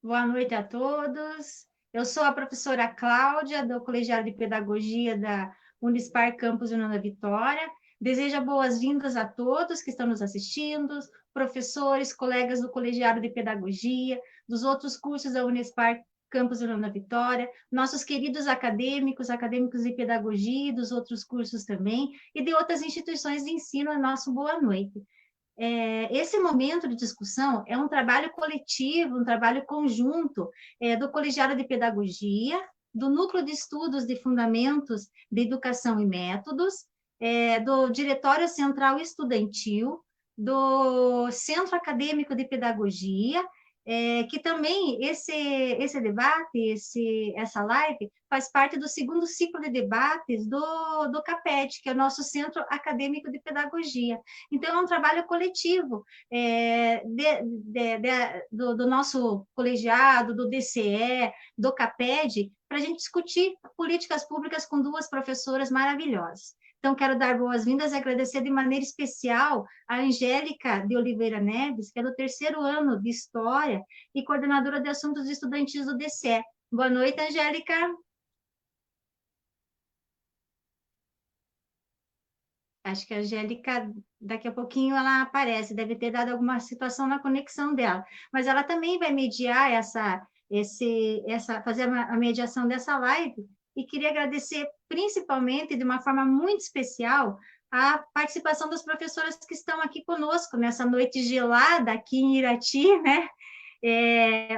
Boa noite a todos. Eu sou a professora Cláudia, do Colegiado de Pedagogia da Unispar Campus União da Vitória. Desejo boas-vindas a todos que estão nos assistindo, professores, colegas do Colegiado de Pedagogia, dos outros cursos da Unispar Campus União da Vitória, nossos queridos acadêmicos, acadêmicos de pedagogia, dos outros cursos também, e de outras instituições de ensino, a nosso boa noite. Esse momento de discussão é um trabalho coletivo, um trabalho conjunto do Colegiado de Pedagogia, do Núcleo de Estudos de Fundamentos de Educação e Métodos, do Diretório Central Estudantil, do Centro Acadêmico de Pedagogia, que também esse debate, essa live, faz parte do segundo ciclo de debates do CAPED, que é o nosso Centro Acadêmico de Pedagogia. Então, é um trabalho coletivo do nosso colegiado, do DCE, do CAPED, para a gente discutir políticas públicas com duas professoras maravilhosas. Então, quero dar boas-vindas e agradecer de maneira especial a Angélica de Oliveira Neves, que é do terceiro ano de História e coordenadora de assuntos estudantis do DCE. Boa noite, Angélica. Acho que a Angélica, daqui a pouquinho, ela aparece, deve ter dado alguma situação na conexão dela. Mas ela também vai mediar fazer a mediação dessa live, e queria agradecer principalmente, de uma forma muito especial, a participação das professoras que estão aqui conosco nessa noite gelada aqui em Irati, né?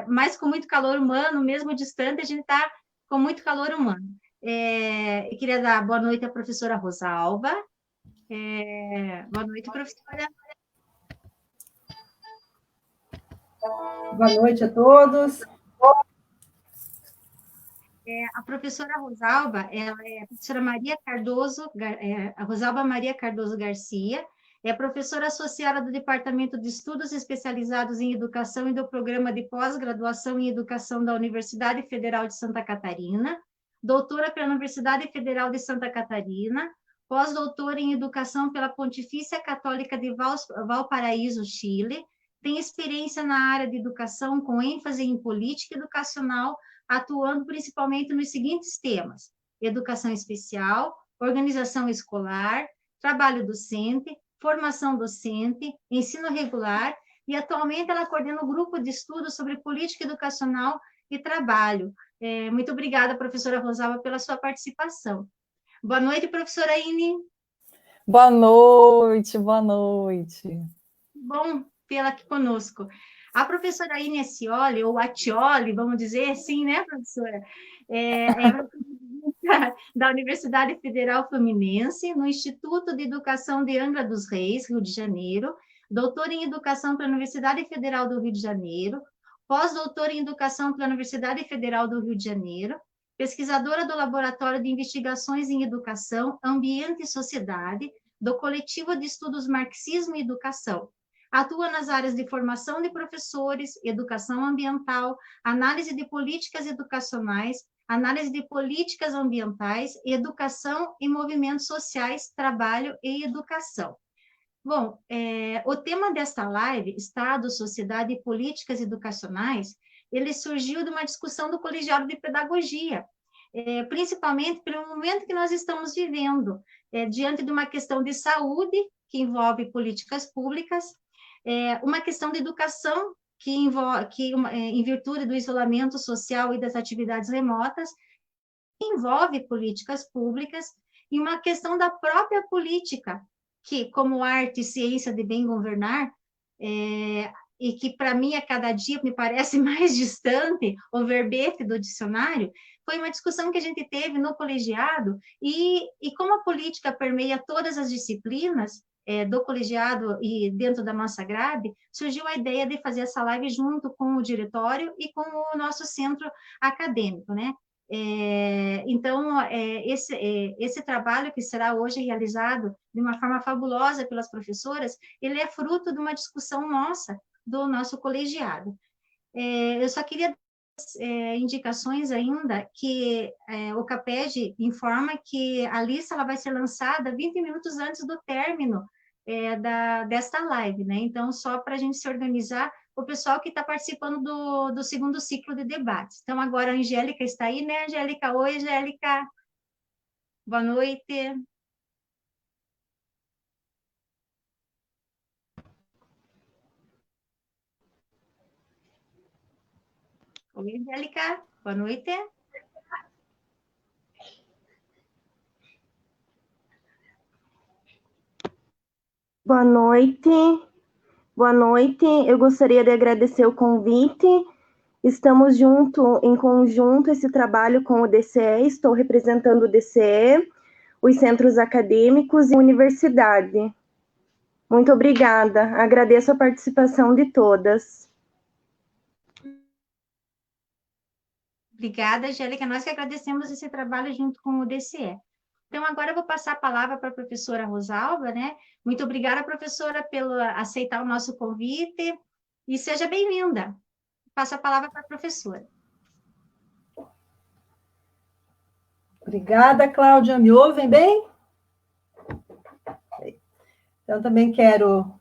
Mas com muito calor humano, mesmo distante, a gente está com muito calor humano. Eu queria dar boa noite à professora Rosalba. Boa noite, professora. Boa noite a todos. A professora Rosalba, ela é a professora Maria Cardoso, a Rosalba Maria Cardoso Garcia, é professora associada do Departamento de Estudos Especializados em Educação e do Programa de Pós-Graduação em Educação da Universidade Federal de Santa Catarina, doutora pela Universidade Federal de Santa Catarina, pós-doutora em Educação pela Pontifícia Católica de Valparaíso, Chile, tem experiência na área de educação com ênfase em política educacional, atuando principalmente nos seguintes temas: educação especial, organização escolar, trabalho docente, formação docente, ensino regular, e atualmente ela coordena o grupo de estudos sobre política educacional e trabalho. Muito obrigada, professora Rosalba, pela sua participação. Boa noite, professora Ine. Boa noite, boa noite. Bom tê-la aqui conosco. A professora Ine Scioli, ou Accioli, vamos dizer assim, né, professora? Da Universidade Federal Fluminense, no Instituto de Educação de Angra dos Reis, Rio de Janeiro, doutora em Educação pela Universidade Federal do Rio de Janeiro, pós-doutora em Educação pela Universidade Federal do Rio de Janeiro, pesquisadora do Laboratório de Investigações em Educação, Ambiente e Sociedade, do Coletivo de Estudos Marxismo e Educação. Atua nas áreas de formação de professores, educação ambiental, análise de políticas educacionais, análise de políticas ambientais, educação e movimentos sociais, trabalho e educação. Bom, o tema desta live, Estado, Sociedade e Políticas Educacionais, ele surgiu de uma discussão do Colegiado de Pedagogia, principalmente pelo momento que nós estamos vivendo, diante de uma questão de saúde, que envolve políticas públicas, uma questão de educação, em virtude do isolamento social e das atividades remotas, envolve políticas públicas, e uma questão da própria política, que, como arte e ciência de bem governar, e que para mim a cada dia me parece mais distante, o verbete do dicionário, foi uma discussão que a gente teve no colegiado, e como a política permeia todas as disciplinas do colegiado e dentro da nossa grade, surgiu a ideia de fazer essa live junto com o diretório e com o nosso centro acadêmico, né? Então, esse trabalho que será hoje realizado de uma forma fabulosa pelas professoras, ele é fruto de uma discussão nossa, do nosso colegiado. Eu só queria indicações ainda, que o CAPED informa que a lista ela vai ser lançada 20 minutos antes do término desta live, né? Então, só para a gente se organizar o pessoal que está participando do segundo ciclo de debates. Então, agora a Angélica está aí, né, Angélica? Oi, Angélica. Boa noite. Oi, Angélica. Boa noite. Boa noite. Boa noite. Eu gostaria de agradecer o convite. Estamos em conjunto, esse trabalho com o DCE. Estou representando o DCE, os centros acadêmicos e a universidade. Muito obrigada. Agradeço a participação de todas. Obrigada, Angélica. Nós que agradecemos esse trabalho junto com o DCE. Então, agora eu vou passar a palavra para a professora Rosalba, né? Muito obrigada, professora, pelo aceitar o nosso convite e seja bem-vinda. Passo a palavra para a professora. Obrigada, Cláudia. Me ouvem bem? Então, também quero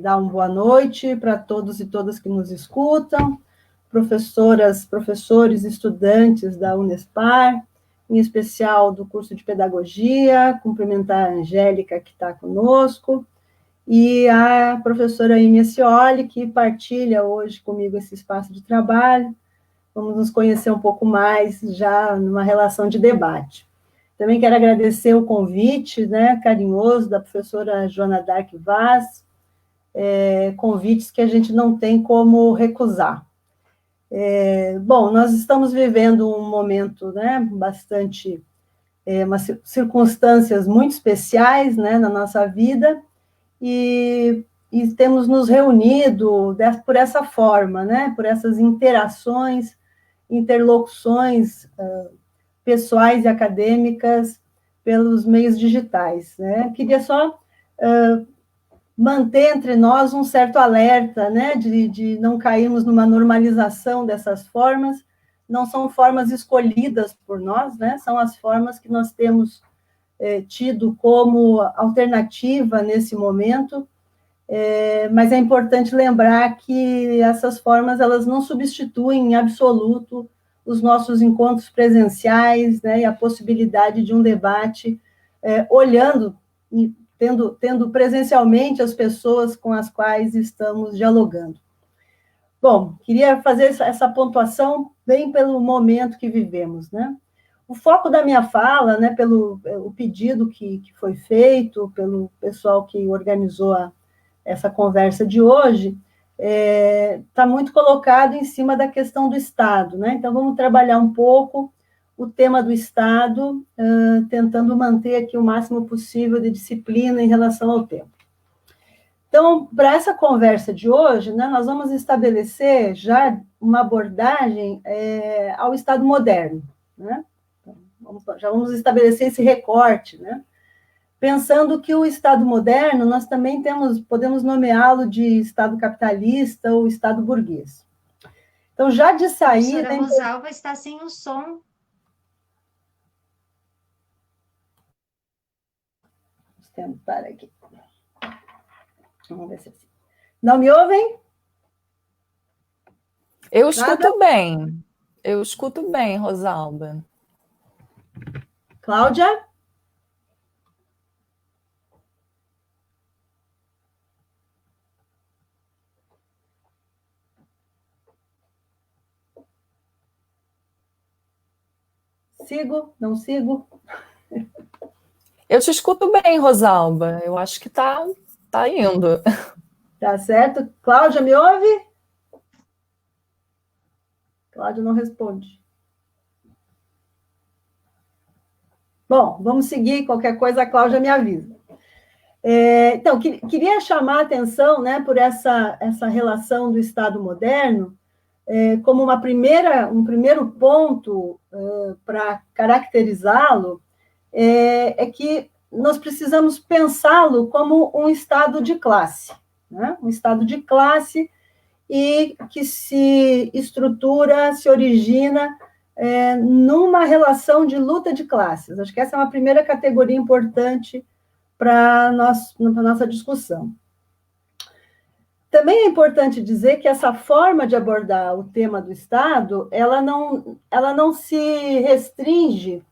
dar uma boa noite para todos e todas que nos escutam, professoras, professores, estudantes da Unespar, em especial do curso de Pedagogia, cumprimentar a Angélica, que está conosco, e a professora Ime Scioli, que partilha hoje comigo esse espaço de trabalho. Vamos nos conhecer um pouco mais, já numa relação de debate. Também quero agradecer o convite, né, carinhoso da professora Joana Dark Vaz, convites que a gente não tem como recusar. Bom, nós estamos vivendo um momento, né, bastante, circunstâncias muito especiais, né, na nossa vida, e temos nos reunido por essa forma, né, por essas interações, interlocuções pessoais e acadêmicas pelos meios digitais, né. Queria só manter entre nós um certo alerta, né, de não cairmos numa normalização dessas formas. Não são formas escolhidas por nós, né, são as formas que nós temos tido como alternativa nesse momento, mas é importante lembrar que essas formas, elas não substituem em absoluto os nossos encontros presenciais, né, e a possibilidade de um debate olhando e tendo presencialmente as pessoas com as quais estamos dialogando. Bom, queria fazer essa pontuação bem pelo momento que vivemos, né? O foco da minha fala, né, pelo o pedido que foi feito pelo pessoal que organizou essa conversa de hoje, está muito colocado em cima da questão do Estado, né? Então, vamos trabalhar um pouco o tema do Estado, tentando manter aqui o máximo possível de disciplina em relação ao tempo. Então, para essa conversa de hoje, né, nós vamos estabelecer já uma abordagem ao Estado moderno, né? Já vamos estabelecer esse recorte, né? Pensando que o Estado moderno, nós também podemos nomeá-lo de Estado capitalista ou Estado burguês. Então, já de saída... A professora Rosalba está sem o som. Vamos tentar aqui. Vamos ver se é assim. Não me ouvem? Eu escuto bem. Eu escuto bem, Rosalba. Cláudia? Sigo? Não sigo? Eu te escuto bem, Rosalba. Eu acho que tá indo. Tá certo. Cláudia, me ouve? Cláudia não responde. Bom, vamos seguir. Qualquer coisa, a Cláudia me avisa. Então, queria chamar a atenção, né, por essa relação do Estado moderno, como um primeiro ponto para caracterizá-lo, é que nós precisamos pensá-lo como um estado de classe, né? Um estado de classe e que se estrutura, se origina numa relação de luta de classes. Acho que essa é uma primeira categoria importante para a nossa discussão. Também é importante dizer que essa forma de abordar o tema do Estado, ela não se restringe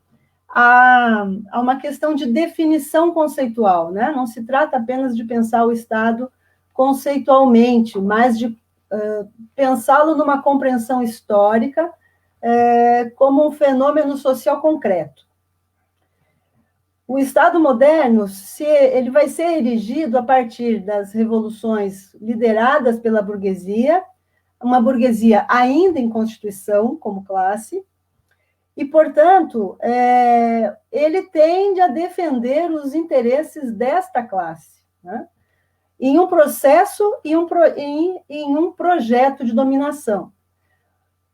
a uma questão de definição conceitual, né? Não se trata apenas de pensar o Estado conceitualmente, mas de pensá-lo numa compreensão histórica como um fenômeno social concreto. O Estado moderno, ele vai ser erigido a partir das revoluções lideradas pela burguesia, uma burguesia ainda em constituição como classe, e, portanto, ele tende a defender os interesses desta classe, né? Em um processo e em um projeto de dominação.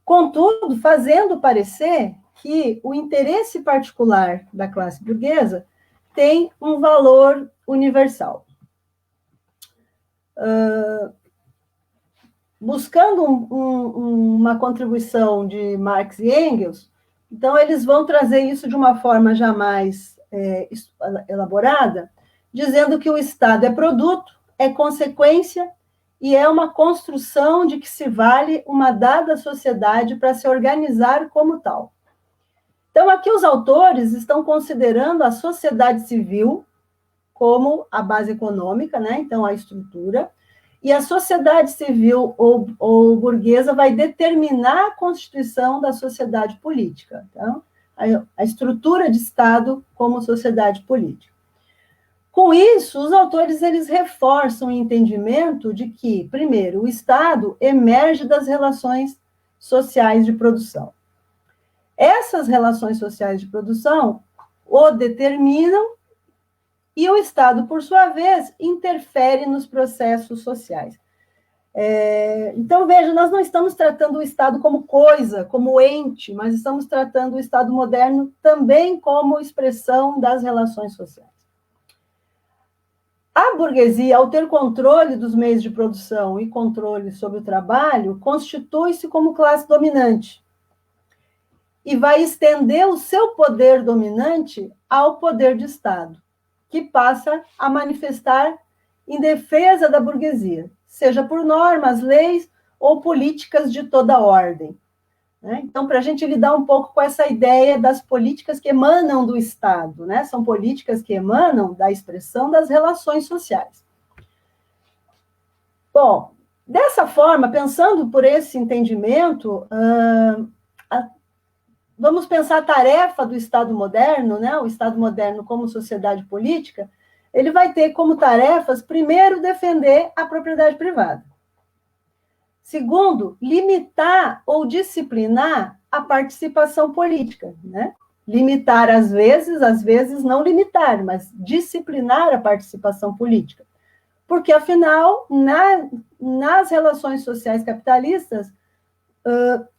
Contudo, fazendo parecer que o interesse particular da classe burguesa tem um valor universal. Buscando uma contribuição de Marx e Engels, então eles vão trazer isso de uma forma já mais elaborada, dizendo que o Estado é produto, é consequência e é uma construção de que se vale uma dada sociedade para se organizar como tal. Então, aqui os autores estão considerando a sociedade civil como a base econômica, né? Então, a estrutura, e a sociedade civil ou burguesa vai determinar a constituição da sociedade política. Então, a estrutura de Estado como sociedade política. Com isso, os autores eles reforçam o entendimento de que, primeiro, o Estado emerge das relações sociais de produção. Essas relações sociais de produção o determinam e o Estado, por sua vez, interfere nos processos sociais. Então, veja, nós não estamos tratando o Estado como coisa, como ente, mas estamos tratando o Estado moderno também como expressão das relações sociais. A burguesia, ao ter controle dos meios de produção e controle sobre o trabalho, constitui-se como classe dominante e vai estender o seu poder dominante ao poder de Estado, que passa a manifestar em defesa da burguesia, seja por normas, leis ou políticas de toda ordem. Então, para a gente lidar um pouco com essa ideia das políticas que emanam do Estado, né? São políticas que emanam da expressão das relações sociais. Bom, dessa forma, pensando por esse entendimento, vamos pensar a tarefa do Estado moderno, né? O Estado moderno como sociedade política, ele vai ter como tarefas, primeiro, defender a propriedade privada. Segundo, limitar ou disciplinar a participação política, né? Limitar às vezes não limitar, mas disciplinar a participação política. Porque, afinal, nas relações sociais capitalistas,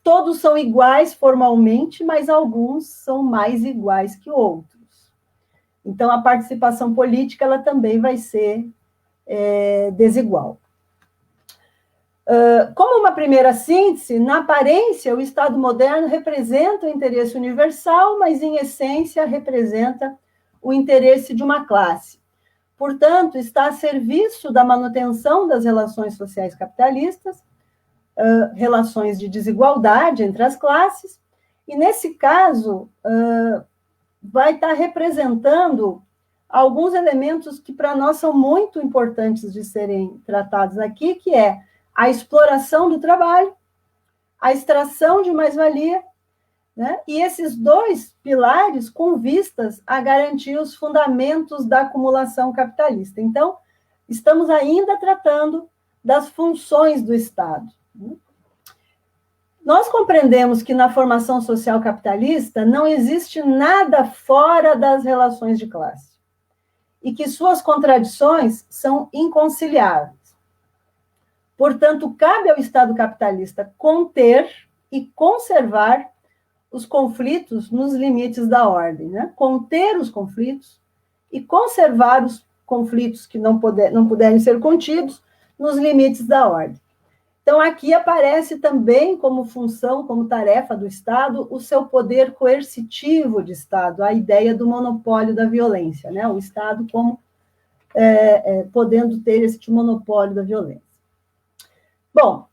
todos são iguais formalmente, mas alguns são mais iguais que outros. Então, a participação política ela também vai ser desigual. Como uma primeira síntese, na aparência, o Estado moderno representa o interesse universal, mas, em essência, representa o interesse de uma classe. Portanto, está a serviço da manutenção das relações sociais capitalistas, relações de desigualdade entre as classes, e, nesse caso, vai estar representando alguns elementos que, para nós, são muito importantes de serem tratados aqui, que é a exploração do trabalho, a extração de mais-valia, né? E esses dois pilares com vistas a garantir os fundamentos da acumulação capitalista. Então, estamos ainda tratando das funções do Estado. Nós compreendemos que na formação social capitalista não existe nada fora das relações de classe e que suas contradições são inconciliáveis. Portanto, cabe ao Estado capitalista conter e conservar os conflitos nos limites da ordem, né? Conter os conflitos e conservar os conflitos que não puderem ser contidos nos limites da ordem. Então, aqui aparece também como função, como tarefa do Estado, o seu poder coercitivo de Estado, a ideia do monopólio da violência, né? O Estado como podendo ter esse monopólio da violência. Bom,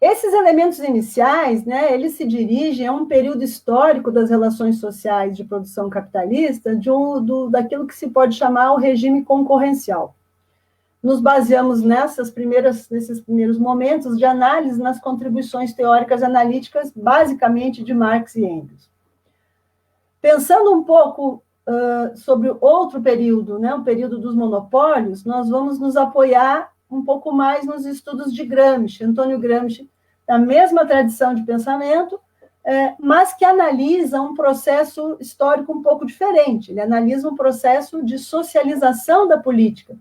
esses elementos iniciais, né, eles se dirigem a um período histórico das relações sociais de produção capitalista, daquilo que se pode chamar o regime concorrencial. Nos baseamos nesses primeiros momentos de análise nas contribuições teóricas analíticas, basicamente de Marx e Engels. Pensando um pouco sobre outro período, né, o período dos monopólios, nós vamos nos apoiar um pouco mais nos estudos de Gramsci, Antônio Gramsci, da mesma tradição de pensamento, mas que analisa um processo histórico um pouco diferente. Ele analisa um processo de socialização da política,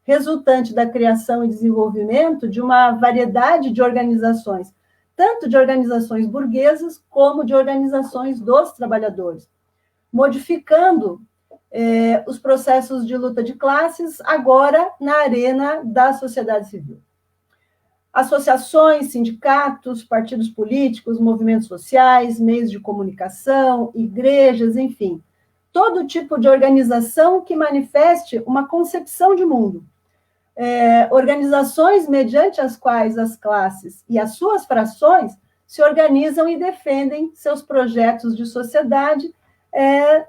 resultante da criação e desenvolvimento de uma variedade de organizações, tanto de organizações burguesas como de organizações dos trabalhadores, modificando os processos de luta de classes agora na arena da sociedade civil. Associações, sindicatos, partidos políticos, movimentos sociais, meios de comunicação, igrejas, enfim, todo tipo de organização que manifeste uma concepção de mundo. Organizações mediante as quais as classes e as suas frações se organizam e defendem seus projetos de sociedade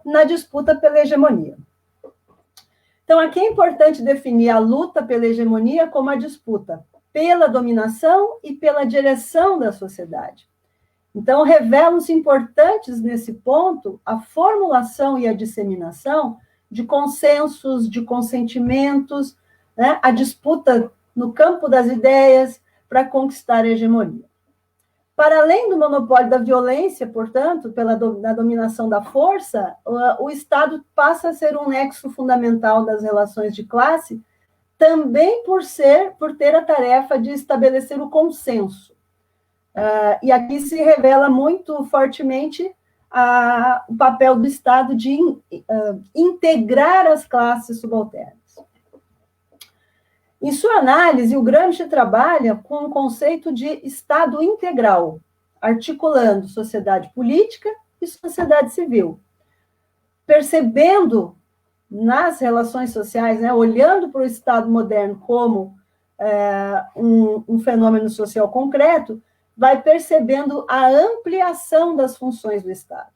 na disputa pela hegemonia. Então, aqui é importante definir a luta pela hegemonia como a disputa pela dominação e pela direção da sociedade. Então, revelam-se importantes nesse ponto a formulação e a disseminação de consensos, de consentimentos, né, a disputa no campo das ideias para conquistar a hegemonia. Para além do monopólio da violência, portanto, da dominação da força, o Estado passa a ser um nexo fundamental das relações de classe, também por ter a tarefa de estabelecer o consenso. E aqui se revela muito fortemente o papel do Estado de integrar as classes subalternas. Em sua análise, o Gramsci trabalha com o conceito de Estado integral, articulando sociedade política e sociedade civil, percebendo nas relações sociais, né, olhando para o Estado moderno como um fenômeno social concreto, vai percebendo a ampliação das funções do Estado.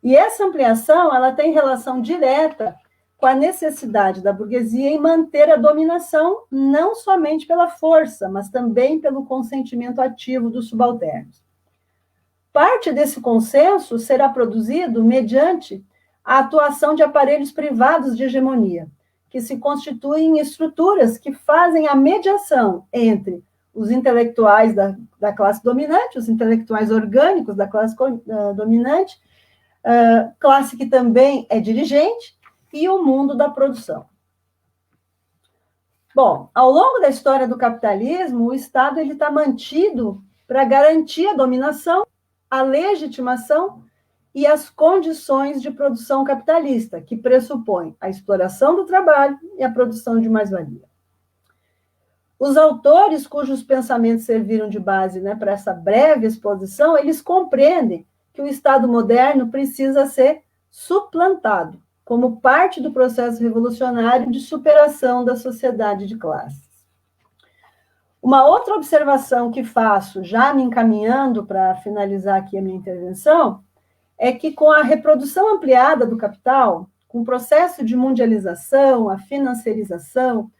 E essa ampliação ela tem relação direta com a necessidade da burguesia em manter a dominação não somente pela força, mas também pelo consentimento ativo dos subalternos. Parte desse consenso será produzido mediante a atuação de aparelhos privados de hegemonia, que se constituem em estruturas que fazem a mediação entre os intelectuais da classe dominante, os intelectuais orgânicos da classe dominante, classe que também é dirigente, e o mundo da produção. Bom, ao longo da história do capitalismo, o Estado está mantido para garantir a dominação, a legitimação e as condições de produção capitalista, que pressupõem a exploração do trabalho e a produção de mais-valia. Os autores cujos pensamentos serviram de base, né, para essa breve exposição, eles compreendem que o Estado moderno precisa ser suplantado como parte do processo revolucionário de superação da sociedade de classes. Uma outra observação que faço, já me encaminhando para finalizar aqui a minha intervenção, é que com a reprodução ampliada do capital, com o processo de mundialização, a financiarização,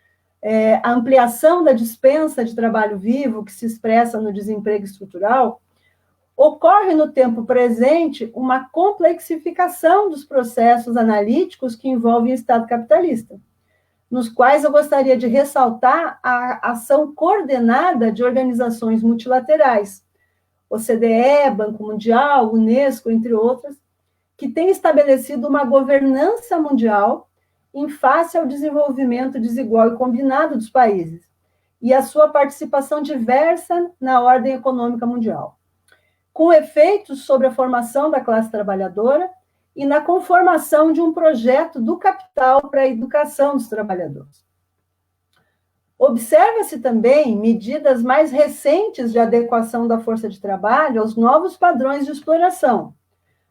a ampliação da dispensa de trabalho vivo, que se expressa no desemprego estrutural, ocorre no tempo presente uma complexificação dos processos analíticos que envolvem o Estado capitalista, nos quais eu gostaria de ressaltar a ação coordenada de organizações multilaterais, OCDE, Banco Mundial, Unesco, entre outras, que têm estabelecido uma governança mundial em face ao desenvolvimento desigual e combinado dos países, e a sua participação diversa na ordem econômica mundial, com efeitos sobre a formação da classe trabalhadora e na conformação de um projeto do capital para a educação dos trabalhadores. Observa-se também medidas mais recentes de adequação da força de trabalho aos novos padrões de exploração,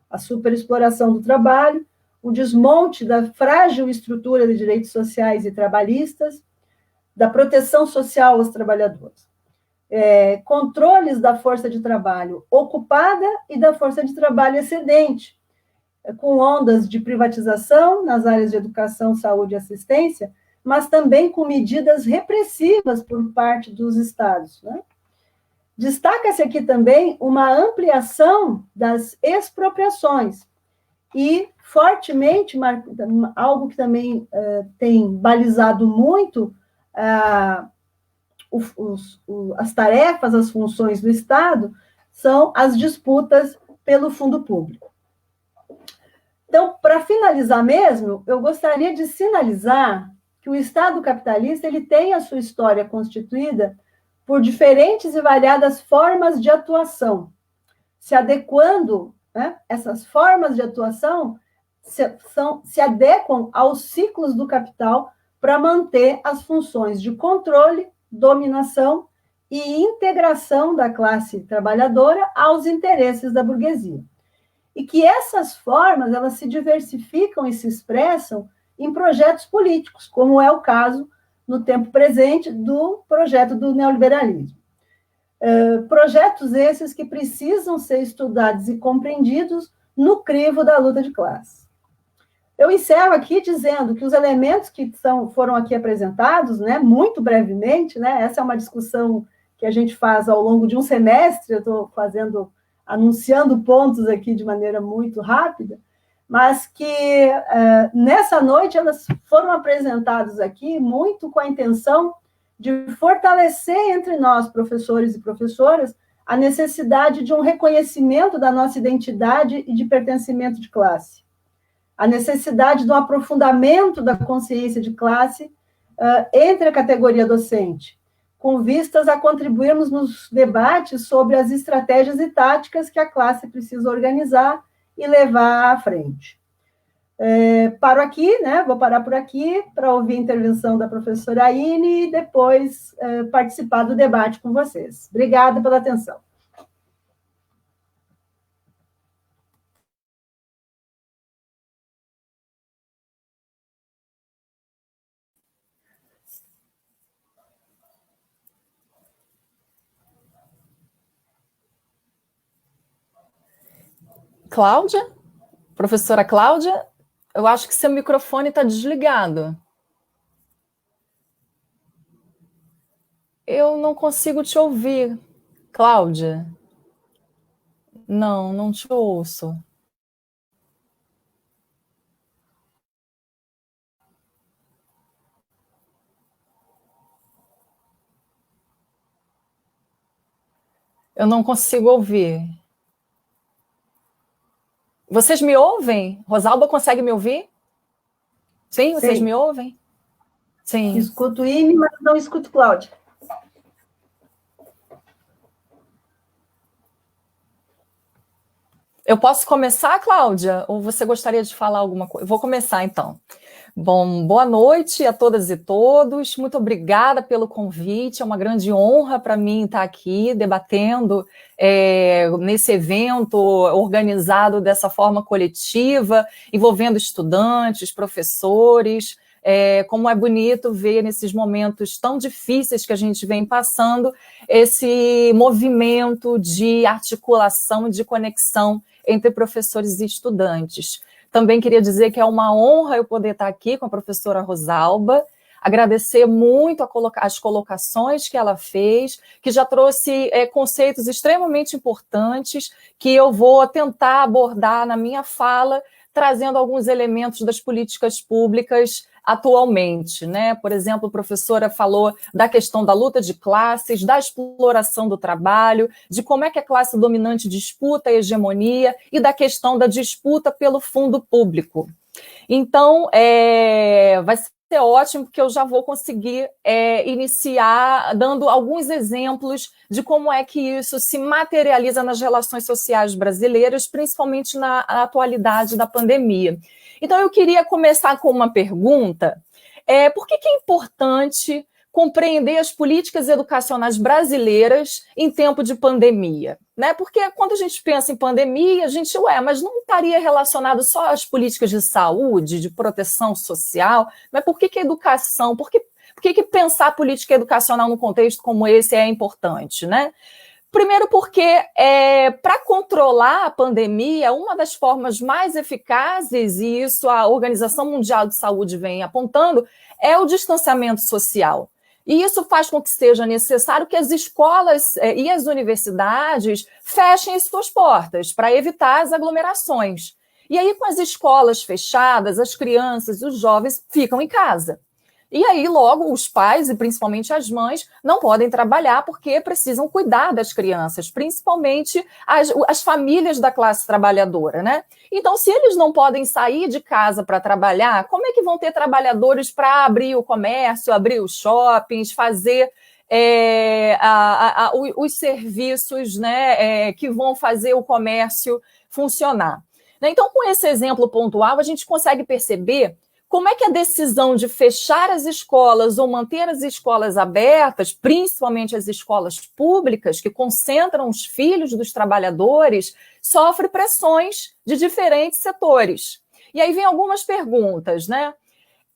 a superexploração do trabalho, o desmonte da frágil estrutura de direitos sociais e trabalhistas, da proteção social aos trabalhadores. controles da força de trabalho ocupada e da força de trabalho excedente, com ondas de privatização nas áreas de educação, saúde e assistência, mas também com medidas repressivas por parte dos estados, né? Destaca-se aqui também uma ampliação das expropriações e, fortemente, algo que também tem balizado muito as tarefas, as funções do Estado, são as disputas pelo fundo público. Então, para finalizar mesmo, eu gostaria de sinalizar que o Estado capitalista ele tem a sua história constituída por diferentes e variadas formas de atuação, se adequando, né, essas formas de atuação se adequam aos ciclos do capital para manter as funções de controle, dominação e integração da classe trabalhadora aos interesses da burguesia. E que essas formas, elas se diversificam e se expressam em projetos políticos, como é o caso, no tempo presente, do projeto do neoliberalismo. Projetos esses que precisam ser estudados e compreendidos no crivo da luta de classe. Eu encerro aqui dizendo que os elementos que foram aqui apresentados, né, muito brevemente, né, essa é uma discussão que a gente faz ao longo de um semestre, eu estou anunciando pontos aqui de maneira muito rápida, mas que nessa noite elas foram apresentadas aqui muito com a intenção de fortalecer entre nós, professores e professoras, a necessidade de um reconhecimento da nossa identidade e de pertencimento de classe, a necessidade de um aprofundamento da consciência de classe entre a categoria docente, com vistas a contribuirmos nos debates sobre as estratégias e táticas que a classe precisa organizar e levar à frente. Paro aqui, né? Vou parar por aqui para ouvir a intervenção da professora Aine e depois participar do debate com vocês. Obrigada pela atenção. Cláudia? Professora Cláudia? Eu acho que seu microfone está desligado. Eu não consigo te ouvir, Cláudia. Não, não te ouço. Eu não consigo ouvir. Vocês me ouvem? Rosalba consegue me ouvir? Sim, vocês me ouvem? Sim. Escuto Ine, mas não escuto Cláudia. Eu posso começar, Cláudia? Ou você gostaria de falar alguma coisa? Vou começar, então. Bom, boa noite a todas e todos. Muito obrigada pelo convite. É uma grande honra para mim estar aqui debatendo nesse evento organizado dessa forma coletiva, envolvendo estudantes, professores. Como é bonito ver nesses momentos tão difíceis que a gente vem passando, esse movimento de articulação, de conexão entre professores e estudantes. Também queria dizer que é uma honra eu poder estar aqui com a professora Rosalba, agradecer muito as colocações que ela fez, que já trouxe conceitos extremamente importantes que eu vou tentar abordar na minha fala, trazendo alguns elementos das políticas públicas atualmente, né? Por exemplo, a professora falou da questão da luta de classes, da exploração do trabalho, de como é que a classe dominante disputa a hegemonia e da questão da disputa pelo fundo público. Então, vai ser ótimo, porque eu já vou conseguir iniciar dando alguns exemplos de como é que isso se materializa nas relações sociais brasileiras, principalmente na atualidade da pandemia. Então, eu queria começar com uma pergunta. Por que é importante compreender as políticas educacionais brasileiras em tempo de pandemia? Né? Porque quando a gente pensa em pandemia, a gente, mas não estaria relacionado só às políticas de saúde, de proteção social, mas por que a educação? Por Por que pensar política educacional num contexto como esse é importante, né? Primeiro porque, para controlar a pandemia, uma das formas mais eficazes, e isso a Organização Mundial de Saúde vem apontando, é o distanciamento social. E isso faz com que seja necessário que as escolas e as universidades fechem as suas portas para evitar as aglomerações. E aí, com as escolas fechadas, as crianças e os jovens ficam em casa. E aí, logo, os pais, e principalmente as mães, não podem trabalhar porque precisam cuidar das crianças, principalmente as famílias da classe trabalhadora, né? Então, se eles não podem sair de casa para trabalhar, como é que vão ter trabalhadores para abrir o comércio, abrir os shoppings, fazer os serviços, né, que vão fazer o comércio funcionar? Então, com esse exemplo pontual, a gente consegue perceber como é que a decisão de fechar as escolas ou manter as escolas abertas, principalmente as escolas públicas, que concentram os filhos dos trabalhadores, sofre pressões de diferentes setores. E aí vem algumas perguntas, né?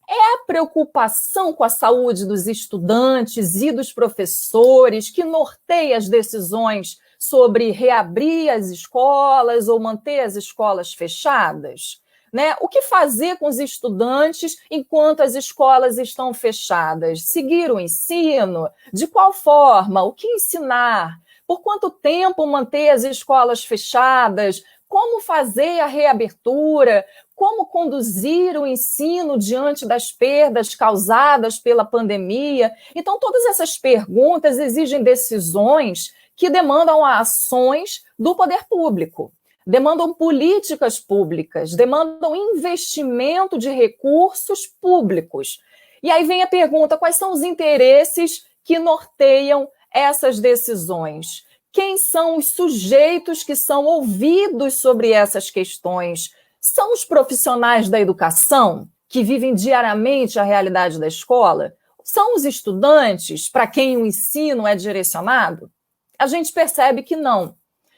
É a preocupação com a saúde dos estudantes e dos professores que norteia as decisões sobre reabrir as escolas ou manter as escolas fechadas? Né? O que fazer com os estudantes enquanto as escolas estão fechadas? Seguir o ensino? De qual forma? O que ensinar? Por quanto tempo manter as escolas fechadas? Como fazer a reabertura? Como conduzir o ensino diante das perdas causadas pela pandemia? Então, todas essas perguntas exigem decisões que demandam ações do poder público. Demandam políticas públicas, demandam investimento de recursos públicos. E aí vem a pergunta, quais são os interesses que norteiam essas decisões? Quem são os sujeitos que são ouvidos sobre essas questões? São os profissionais da educação, que vivem diariamente a realidade da escola? São os estudantes para quem o ensino é direcionado? A gente percebe que não.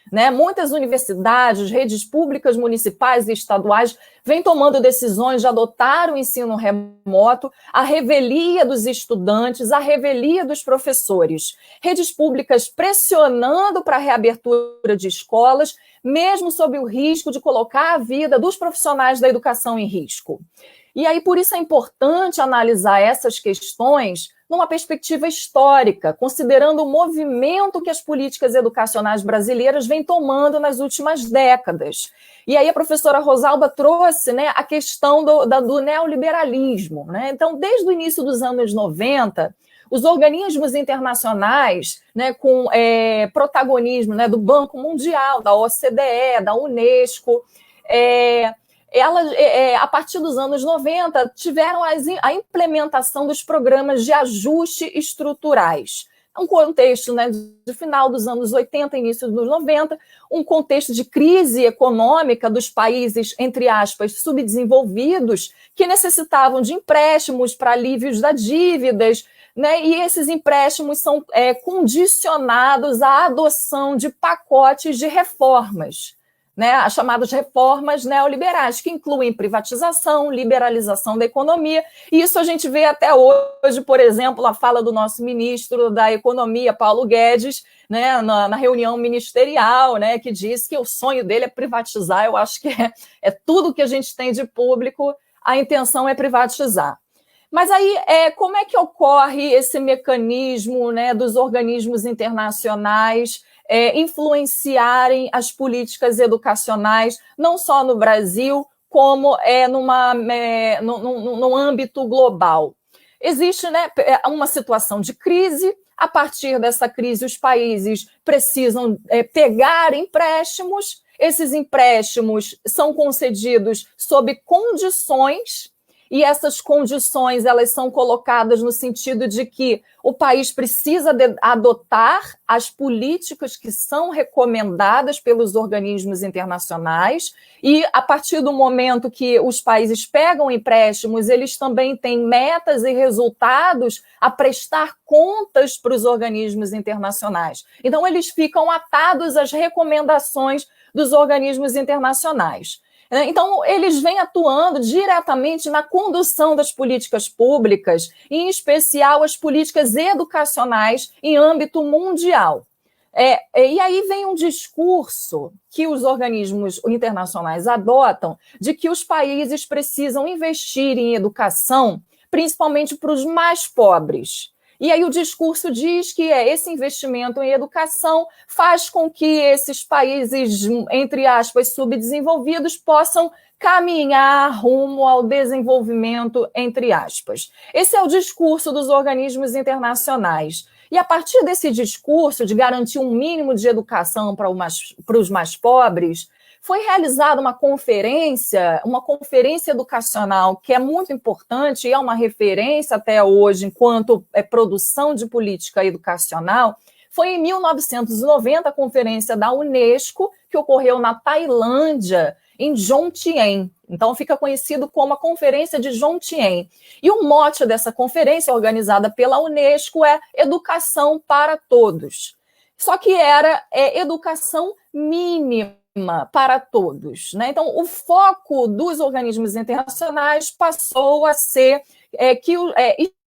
Né? Muitas universidades, redes públicas municipais e estaduais vêm tomando decisões de adotar o ensino remoto, a revelia dos estudantes, a revelia dos professores. Redes públicas pressionando para a reabertura de escolas, mesmo sob o risco de colocar a vida dos profissionais da educação em risco. E aí, por isso é importante analisar essas questões numa perspectiva histórica, considerando o movimento que as políticas educacionais brasileiras vêm tomando nas últimas décadas. E aí a professora Rosalba trouxe, né, a questão do neoliberalismo. Né? Então, desde o início dos anos 90, os organismos internacionais, né, com protagonismo, né, do Banco Mundial, da OCDE, da Unesco, elas, a partir dos anos 90, tiveram a implementação dos programas de ajuste estruturais. Um contexto, né, de final dos anos 80, início dos 90, um contexto de crise econômica dos países, entre aspas, subdesenvolvidos, que necessitavam de empréstimos para alívios das dívidas, né, e esses empréstimos são condicionados à adoção de pacotes de reformas. Né, as chamadas reformas neoliberais, que incluem privatização, liberalização da economia, e isso a gente vê até hoje, por exemplo, a fala do nosso ministro da Economia, Paulo Guedes, né, na reunião ministerial, né, que diz que o sonho dele é privatizar. Eu acho que é tudo que a gente tem de público, a intenção é privatizar. Mas aí, como é que ocorre esse mecanismo, né, dos organismos internacionais influenciarem as políticas educacionais, não só no Brasil, como no âmbito global? Existe, né, uma situação de crise. A partir dessa crise, os países precisam pegar empréstimos. Esses empréstimos são concedidos sob condições, e essas condições elas são colocadas no sentido de que o país precisa adotar as políticas que são recomendadas pelos organismos internacionais, e a partir do momento que os países pegam empréstimos, eles também têm metas e resultados a prestar contas para os organismos internacionais. Então, eles ficam atados às recomendações dos organismos internacionais. Então, eles vêm atuando diretamente na condução das políticas públicas, em especial as políticas educacionais em âmbito mundial. E aí vem um discurso que os organismos internacionais adotam de que os países precisam investir em educação, principalmente para os mais pobres. E aí o discurso diz que esse investimento em educação faz com que esses países, entre aspas, subdesenvolvidos, possam caminhar rumo ao desenvolvimento, entre aspas. Esse é o discurso dos organismos internacionais. E a partir desse discurso de garantir um mínimo de educação para os mais pobres, foi realizada uma conferência educacional que é muito importante e é uma referência até hoje enquanto produção de política educacional. Foi em 1990 a conferência da Unesco, que ocorreu na Tailândia, em Jomtien. Então, fica conhecido como a Conferência de Jomtien. E o mote dessa conferência, organizada pela Unesco, é Educação para Todos. Só que era educação mínima para todos, né? Então, o foco dos organismos internacionais passou a ser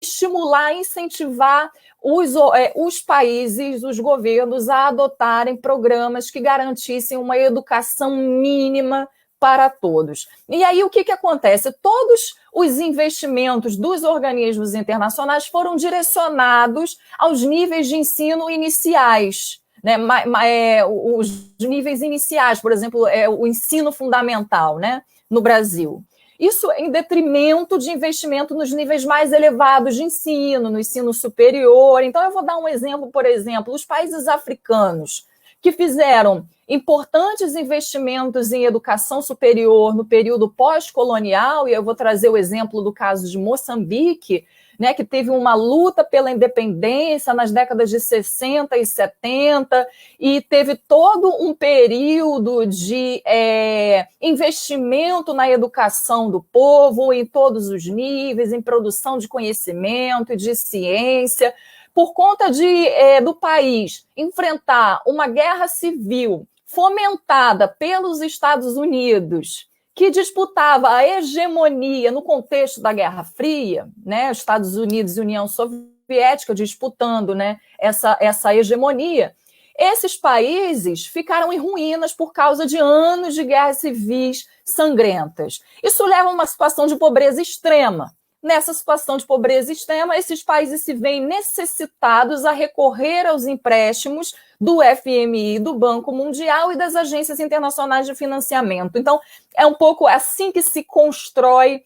estimular, incentivar os países, os governos a adotarem programas que garantissem uma educação mínima para todos. E aí o que acontece? Todos os investimentos dos organismos internacionais foram direcionados aos níveis de ensino iniciais, né? Os níveis iniciais, por exemplo, o ensino fundamental, né? No Brasil. Isso em detrimento de investimento nos níveis mais elevados de ensino, no ensino superior. Então, eu vou dar um exemplo, por exemplo, os países africanos que fizeram importantes investimentos em educação superior no período pós-colonial, e eu vou trazer o exemplo do caso de Moçambique, né, que teve uma luta pela independência nas décadas de 60 e 70, e teve todo um período de investimento na educação do povo, em todos os níveis, em produção de conhecimento e de ciência. Por conta do país enfrentar uma guerra civil fomentada pelos Estados Unidos, que disputava a hegemonia no contexto da Guerra Fria, né, Estados Unidos e União Soviética disputando, né, essa hegemonia, esses países ficaram em ruínas por causa de anos de guerras civis sangrentas. Isso leva a uma situação de pobreza extrema. Nessa situação de pobreza extrema, esses países se veem necessitados a recorrer aos empréstimos do FMI, do Banco Mundial e das agências internacionais de financiamento. Então, é um pouco assim que se constrói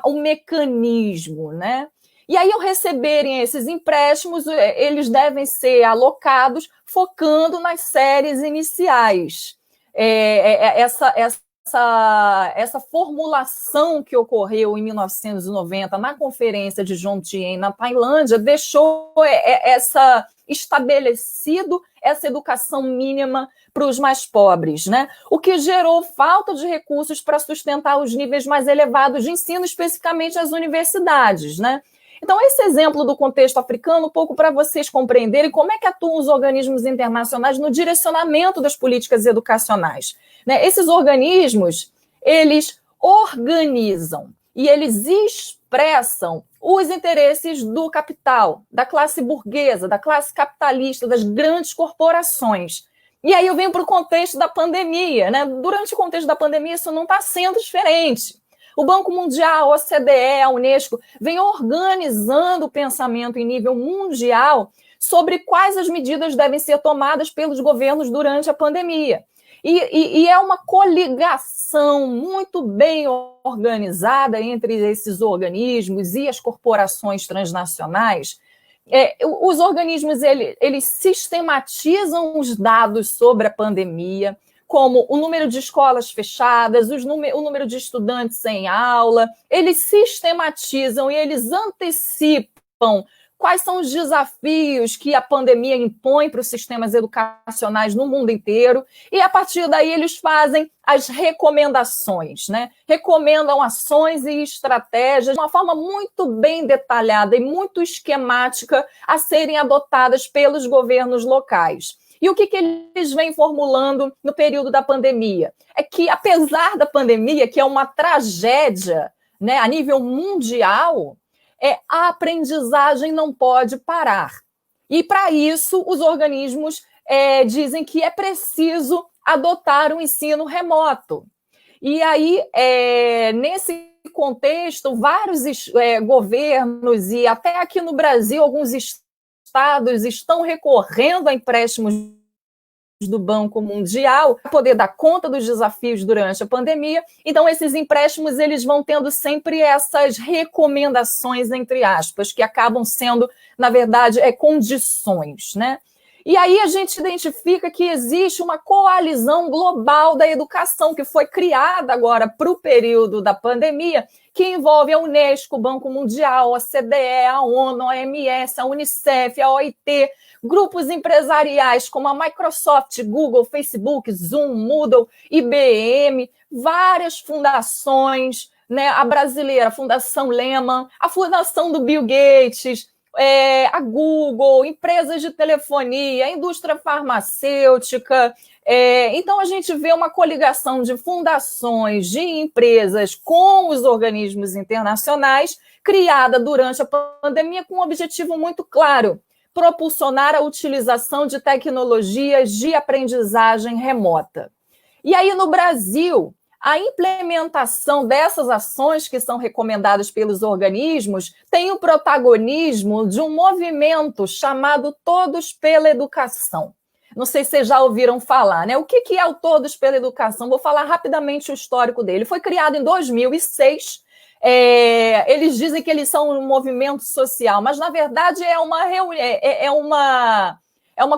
o mecanismo, né? E aí, ao receberem esses empréstimos, eles devem ser alocados focando nas séries iniciais. Essa formulação que ocorreu em 1990 na Conferência de Jomtien, na Tailândia, deixou estabelecido essa educação mínima para os mais pobres, né? O que gerou falta de recursos para sustentar os níveis mais elevados de ensino, especificamente as universidades, né? Então, esse exemplo do contexto africano, um pouco para vocês compreenderem como é que atuam os organismos internacionais no direcionamento das políticas educacionais, né? Esses organismos, eles organizam e eles expressam os interesses do capital, da classe burguesa, da classe capitalista, das grandes corporações. E aí eu venho para o contexto da pandemia, né? Durante o contexto da pandemia, isso não está sendo diferente. O Banco Mundial, a OCDE, a Unesco, vem organizando o pensamento em nível mundial sobre quais as medidas devem ser tomadas pelos governos durante a pandemia. E é uma coligação muito bem organizada entre esses organismos e as corporações transnacionais. Os organismos eles sistematizam os dados sobre a pandemia, como o número de escolas fechadas, o número de estudantes sem aula. Eles sistematizam e eles antecipam quais são os desafios que a pandemia impõe para os sistemas educacionais no mundo inteiro, e a partir daí eles fazem as recomendações, né? Recomendam ações e estratégias de uma forma muito bem detalhada e muito esquemática a serem adotadas pelos governos locais. E o que eles vêm formulando no período da pandemia? É que, apesar da pandemia, que é uma tragédia, né, a nível mundial, a aprendizagem não pode parar. E, para isso, os organismos dizem que é preciso adotar um ensino remoto. E aí, nesse contexto, vários governos e até aqui no Brasil, alguns estados estão recorrendo a empréstimos do Banco Mundial para poder dar conta dos desafios durante a pandemia. Então, esses empréstimos eles vão tendo sempre essas recomendações, entre aspas, que acabam sendo, na verdade, condições, né? E aí a gente identifica que existe uma coalizão global da educação que foi criada agora para o período da pandemia, que envolve a Unesco, o Banco Mundial, a OCDE, a ONU, a OMS, a Unicef, a OIT, grupos empresariais como a Microsoft, Google, Facebook, Zoom, Moodle, IBM, várias fundações, né? A brasileira, a Fundação Lehman, a Fundação do Bill Gates, a Google, empresas de telefonia, a indústria farmacêutica. Então, a gente vê uma coligação de fundações, de empresas com os organismos internacionais, criada durante a pandemia com um objetivo muito claro: propulsionar a utilização de tecnologias de aprendizagem remota. E aí, no Brasil, a implementação dessas ações que são recomendadas pelos organismos tem o protagonismo de um movimento chamado Todos pela Educação. Não sei se vocês já ouviram falar, né? O que é o Todos pela Educação? Vou falar rapidamente o histórico dele. Foi criado em 2006. Eles dizem que eles são um movimento social, mas, na verdade, é uma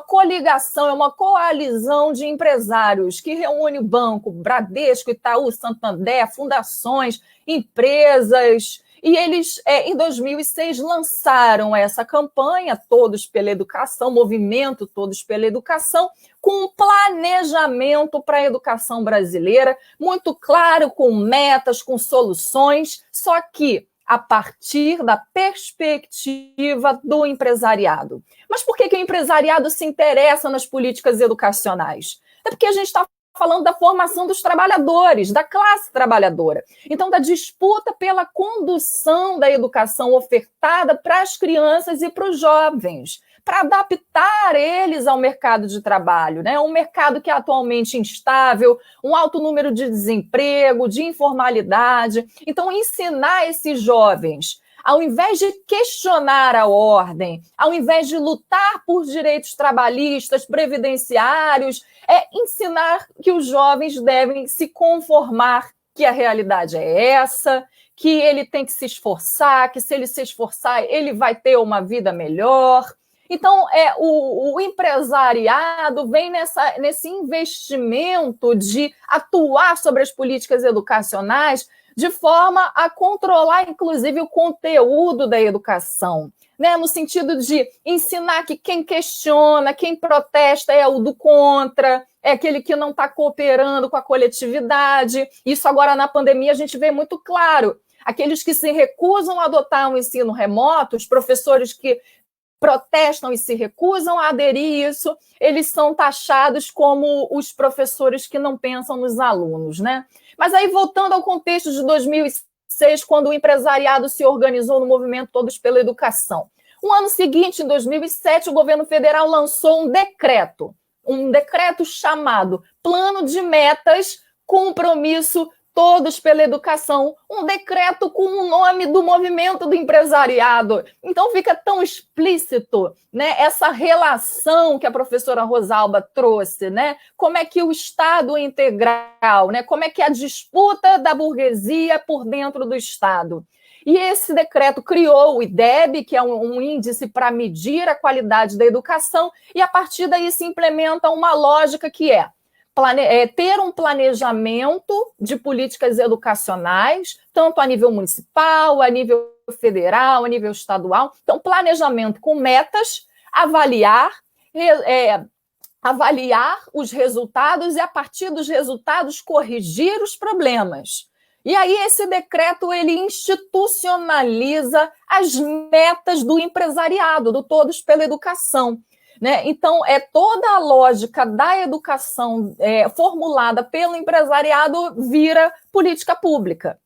coligação, é uma coalizão de empresários que reúne o Banco, Bradesco, Itaú, Santander, fundações, empresas. E eles, em 2006, lançaram essa campanha, Todos pela Educação, movimento Todos pela Educação, com um planejamento para a educação brasileira, muito claro, com metas, com soluções, só que a partir da perspectiva do empresariado. Mas por que o empresariado se interessa nas políticas educacionais? É porque a gente está falando da formação dos trabalhadores, da classe trabalhadora. Então, da disputa pela condução da educação ofertada para as crianças e para os jovens, para adaptar eles ao mercado de trabalho, né? Um mercado que é atualmente instável, um alto número de desemprego, de informalidade. Então, ensinar esses jovens, ao invés de questionar a ordem, ao invés de lutar por direitos trabalhistas, previdenciários, ensinar que os jovens devem se conformar que a realidade é essa, que ele tem que se esforçar, que se ele se esforçar, ele vai ter uma vida melhor. Então, o empresariado vem nesse investimento de atuar sobre as políticas educacionais de forma a controlar, inclusive, o conteúdo da educação, né? No sentido de ensinar que quem questiona, quem protesta é o do contra, é aquele que não está cooperando com a coletividade. Isso agora, na pandemia, a gente vê muito claro. Aqueles que se recusam a adotar um ensino remoto, os professores que protestam e se recusam a aderir a isso, eles são taxados como os professores que não pensam nos alunos, né? Mas aí, voltando ao contexto de 2006, quando o empresariado se organizou no movimento Todos pela Educação. No ano seguinte, em 2007, o governo federal lançou um decreto chamado Plano de Metas, Compromisso Todos pela Educação, um decreto com o nome do movimento do empresariado. Então fica tão explícito, né, essa relação que a professora Rosalba trouxe, né? Como é que o Estado é integral, né? Como é que é a disputa da burguesia por dentro do Estado. E esse decreto criou o IDEB, que é um índice para medir a qualidade da educação, e a partir daí se implementa uma lógica que é ter um planejamento de políticas educacionais, tanto a nível municipal, a nível federal, a nível estadual. Então, planejamento com metas, avaliar os resultados e, a partir dos resultados, corrigir os problemas. E aí esse decreto ele institucionaliza as metas do empresariado, do Todos pela Educação. né? Então, toda a lógica da educação formulada pelo empresariado vira política pública.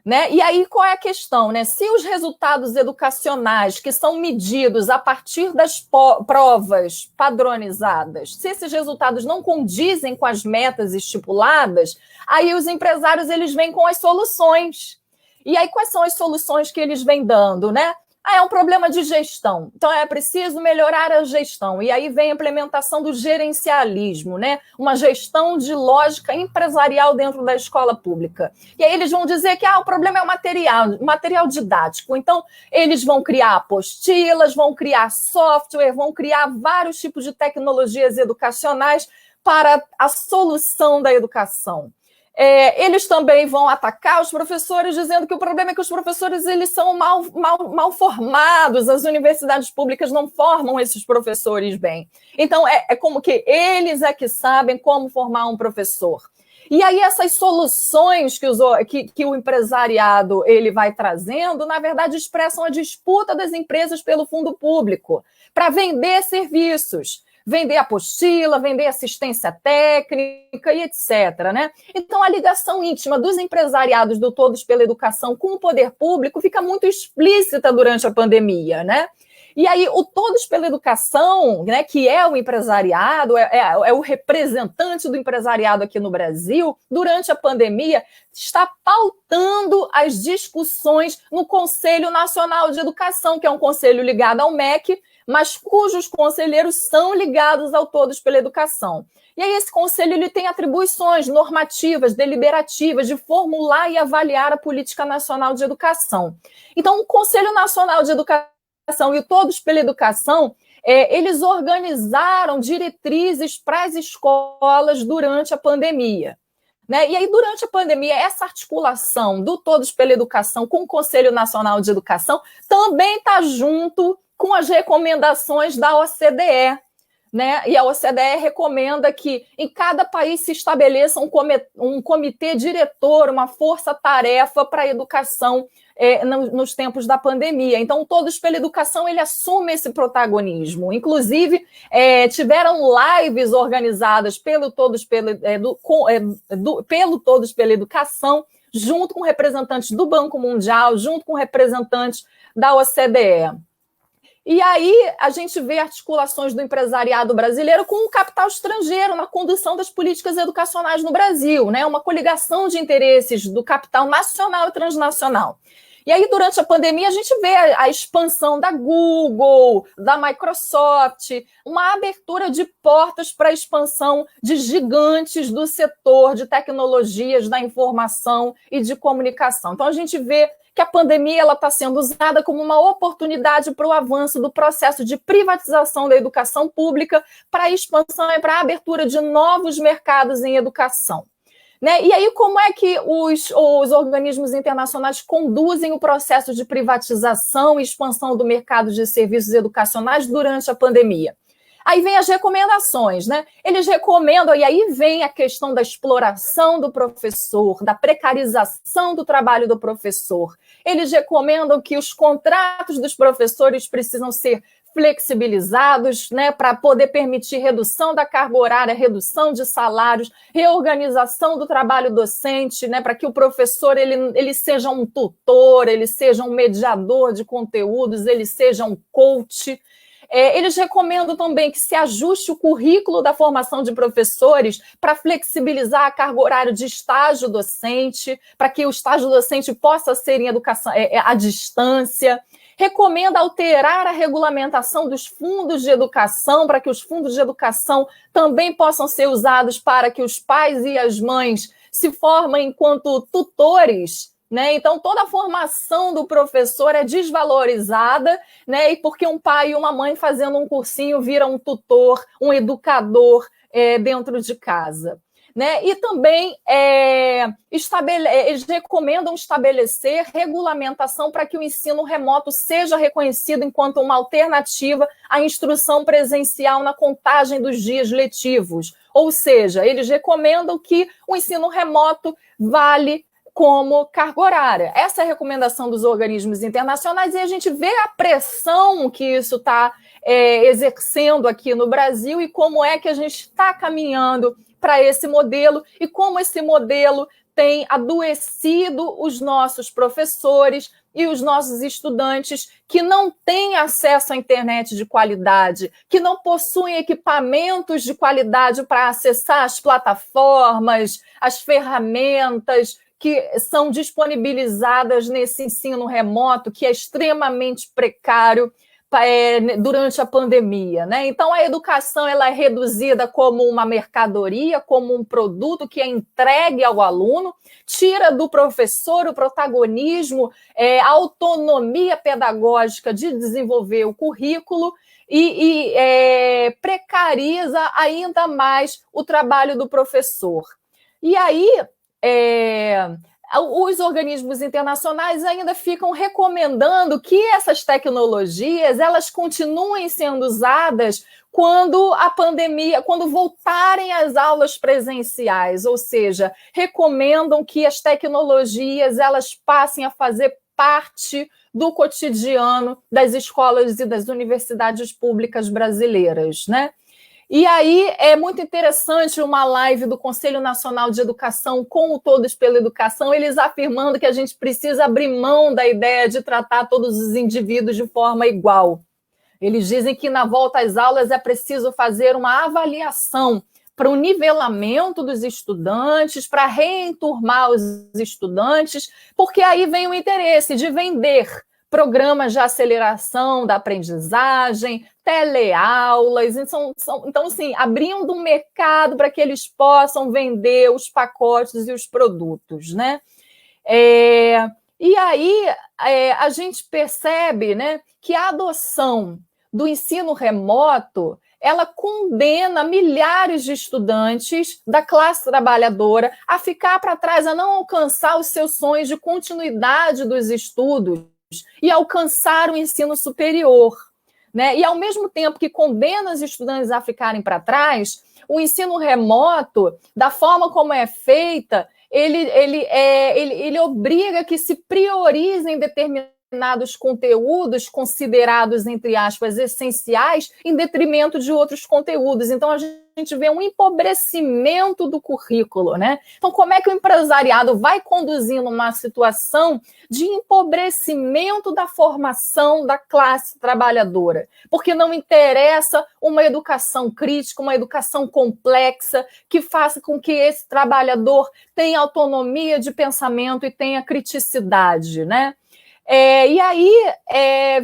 Né? E aí, qual é a questão? Né? Se os resultados educacionais que são medidos a partir das provas padronizadas, se esses resultados não condizem com as metas estipuladas, aí os empresários eles vêm com as soluções. E aí, quais são as soluções que eles vêm dando, né? É um problema de gestão, então é preciso melhorar a gestão. E aí vem a implementação do gerencialismo, né? Uma gestão de lógica empresarial dentro da escola pública. E aí eles vão dizer que o problema é o material didático. Então, eles vão criar apostilas, vão criar software, vão criar vários tipos de tecnologias educacionais para a solução da educação. Eles também vão atacar os professores, dizendo que o problema é que os professores eles são mal formados, as universidades públicas não formam esses professores bem. Então, é como que eles que sabem como formar um professor. E aí, essas soluções que o empresariado ele vai trazendo, na verdade, expressam a disputa das empresas pelo fundo público para vender serviços. Vender apostila, vender assistência técnica e etc. Né? Então, a ligação íntima dos empresariados do Todos pela Educação com o poder público fica muito explícita durante a pandemia. Né? E aí, o Todos pela Educação, né, que é o empresariado, é o representante do empresariado aqui no Brasil, durante a pandemia, está pautando as discussões no Conselho Nacional de Educação, que é um conselho ligado ao MEC, mas cujos conselheiros são ligados ao Todos pela Educação. E aí esse conselho ele tem atribuições normativas, deliberativas, de formular e avaliar a política nacional de educação. Então, o Conselho Nacional de Educação e o Todos pela Educação, eles organizaram diretrizes para as escolas durante a pandemia. Né? E aí, durante a pandemia, essa articulação do Todos pela Educação com o Conselho Nacional de Educação também está junto com as recomendações da OCDE, né? E a OCDE recomenda que em cada país se estabeleça um comitê diretor, uma força-tarefa para a educação nos tempos da pandemia. Então, Todos pela Educação, ele assume esse protagonismo. Inclusive, tiveram lives organizadas pelo Todos pela Educação, junto com representantes do Banco Mundial, junto com representantes da OCDE. E aí a gente vê articulações do empresariado brasileiro com o capital estrangeiro na condução das políticas educacionais no Brasil, né? Uma coligação de interesses do capital nacional e transnacional. E aí, durante a pandemia, a gente vê a expansão da Google, da Microsoft, uma abertura de portas para a expansão de gigantes do setor de tecnologias da informação e de comunicação. Então, a gente vê que a pandemia está sendo usada como uma oportunidade para o avanço do processo de privatização da educação pública, para a expansão e para a abertura de novos mercados em educação. Né? E aí, como é que os organismos internacionais conduzem o processo de privatização e expansão do mercado de serviços educacionais durante a pandemia? Aí vem as recomendações, né? Eles recomendam, e aí vem a questão da exploração do professor, da precarização do trabalho do professor. Eles recomendam que os contratos dos professores precisam ser flexibilizados, né, para poder permitir redução da carga horária, redução de salários, reorganização do trabalho docente, né, para que o professor ele seja um tutor, ele seja um mediador de conteúdos, ele seja um coach. Eles recomendam também que se ajuste o currículo da formação de professores para flexibilizar a carga horária de estágio docente, para que o estágio docente possa ser em educação à distância. Recomenda alterar a regulamentação dos fundos de educação, para que os fundos de educação também possam ser usados para que os pais e as mães se formem enquanto tutores. Né? Então, toda a formação do professor é desvalorizada, né? E porque um pai e uma mãe fazendo um cursinho viram um tutor, um educador dentro de casa. Né? E também eles recomendam estabelecer regulamentação para que o ensino remoto seja reconhecido enquanto uma alternativa à instrução presencial na contagem dos dias letivos. Ou seja, eles recomendam que o ensino remoto vale como carga horária. Essa é a recomendação dos organismos internacionais e a gente vê a pressão que isso está exercendo aqui no Brasil e como é que a gente está caminhando para esse modelo e como esse modelo tem adoecido os nossos professores e os nossos estudantes que não têm acesso à internet de qualidade, que não possuem equipamentos de qualidade para acessar as plataformas, as ferramentas que são disponibilizadas nesse ensino remoto, que é extremamente precário durante a pandemia, né? Então, a educação ela é reduzida como uma mercadoria, como um produto que é entregue ao aluno, tira do professor o protagonismo, a autonomia pedagógica de desenvolver o currículo e precariza ainda mais o trabalho do professor. E aí, os organismos internacionais ainda ficam recomendando que essas tecnologias elas continuem sendo usadas quando a pandemia, quando voltarem às aulas presenciais, ou seja, recomendam que as tecnologias elas passem a fazer parte do cotidiano das escolas e das universidades públicas brasileiras, né? E aí é muito interessante uma live do Conselho Nacional de Educação com o Todos pela Educação, eles afirmando que a gente precisa abrir mão da ideia de tratar todos os indivíduos de forma igual. Eles dizem que na volta às aulas é preciso fazer uma avaliação para o nivelamento dos estudantes, para reenturmar os estudantes, porque aí vem o interesse de vender programas de aceleração da aprendizagem, teleaulas, então, assim, abrindo um mercado para que eles possam vender os pacotes e os produtos, né? E aí a gente percebe, né, que a adoção do ensino remoto ela condena milhares de estudantes da classe trabalhadora a ficar para trás, a não alcançar os seus sonhos de continuidade dos estudos e alcançar o ensino superior, né? E, ao mesmo tempo que condena os estudantes a ficarem para trás, o ensino remoto, da forma como é feita, ele obriga que se priorizem determinados conteúdos considerados, entre aspas, essenciais, em detrimento de outros conteúdos. Então, a gente vê um empobrecimento do currículo, né? Então, como é que o empresariado vai conduzindo uma situação de empobrecimento da formação da classe trabalhadora? Porque não interessa uma educação crítica, uma educação complexa, que faça com que esse trabalhador tenha autonomia de pensamento e tenha criticidade, né? E aí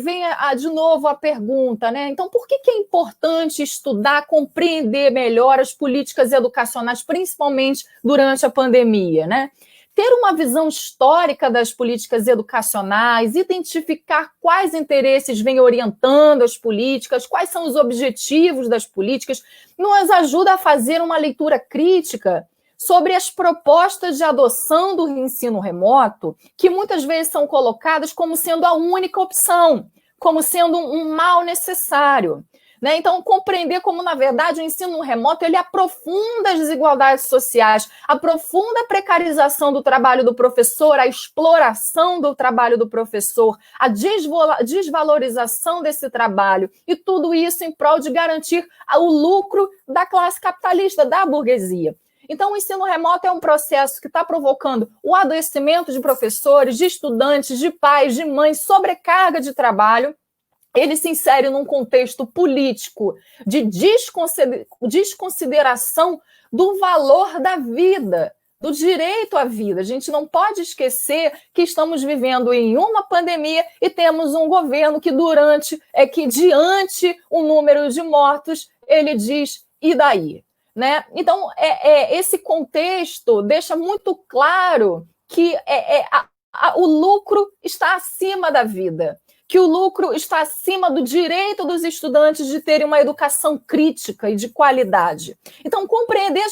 vem de novo a pergunta, né? Então, por que é importante estudar, compreender melhor as políticas educacionais, principalmente durante a pandemia, né? Ter uma visão histórica das políticas educacionais, identificar quais interesses vêm orientando as políticas, quais são os objetivos das políticas, nos ajuda a fazer uma leitura crítica sobre as propostas de adoção do ensino remoto, que muitas vezes são colocadas como sendo a única opção, como sendo um mal necessário, né? Então, compreender como, na verdade, o ensino remoto ele aprofunda as desigualdades sociais, aprofunda a precarização do trabalho do professor, a exploração do trabalho do professor, a desvalorização desse trabalho, e tudo isso em prol de garantir o lucro da classe capitalista, da burguesia. Então, o ensino remoto é um processo que está provocando o adoecimento de professores, de estudantes, de pais, de mães, sobrecarga de trabalho. Ele se insere num contexto político de desconsideração do valor da vida, do direito à vida. A gente não pode esquecer que estamos vivendo em uma pandemia e temos um governo que diante o número de mortos, ele diz, e daí? Né? Então, esse contexto deixa muito claro que o lucro está acima da vida, que o lucro está acima do direito dos estudantes de terem uma educação crítica e de qualidade. Então, compreender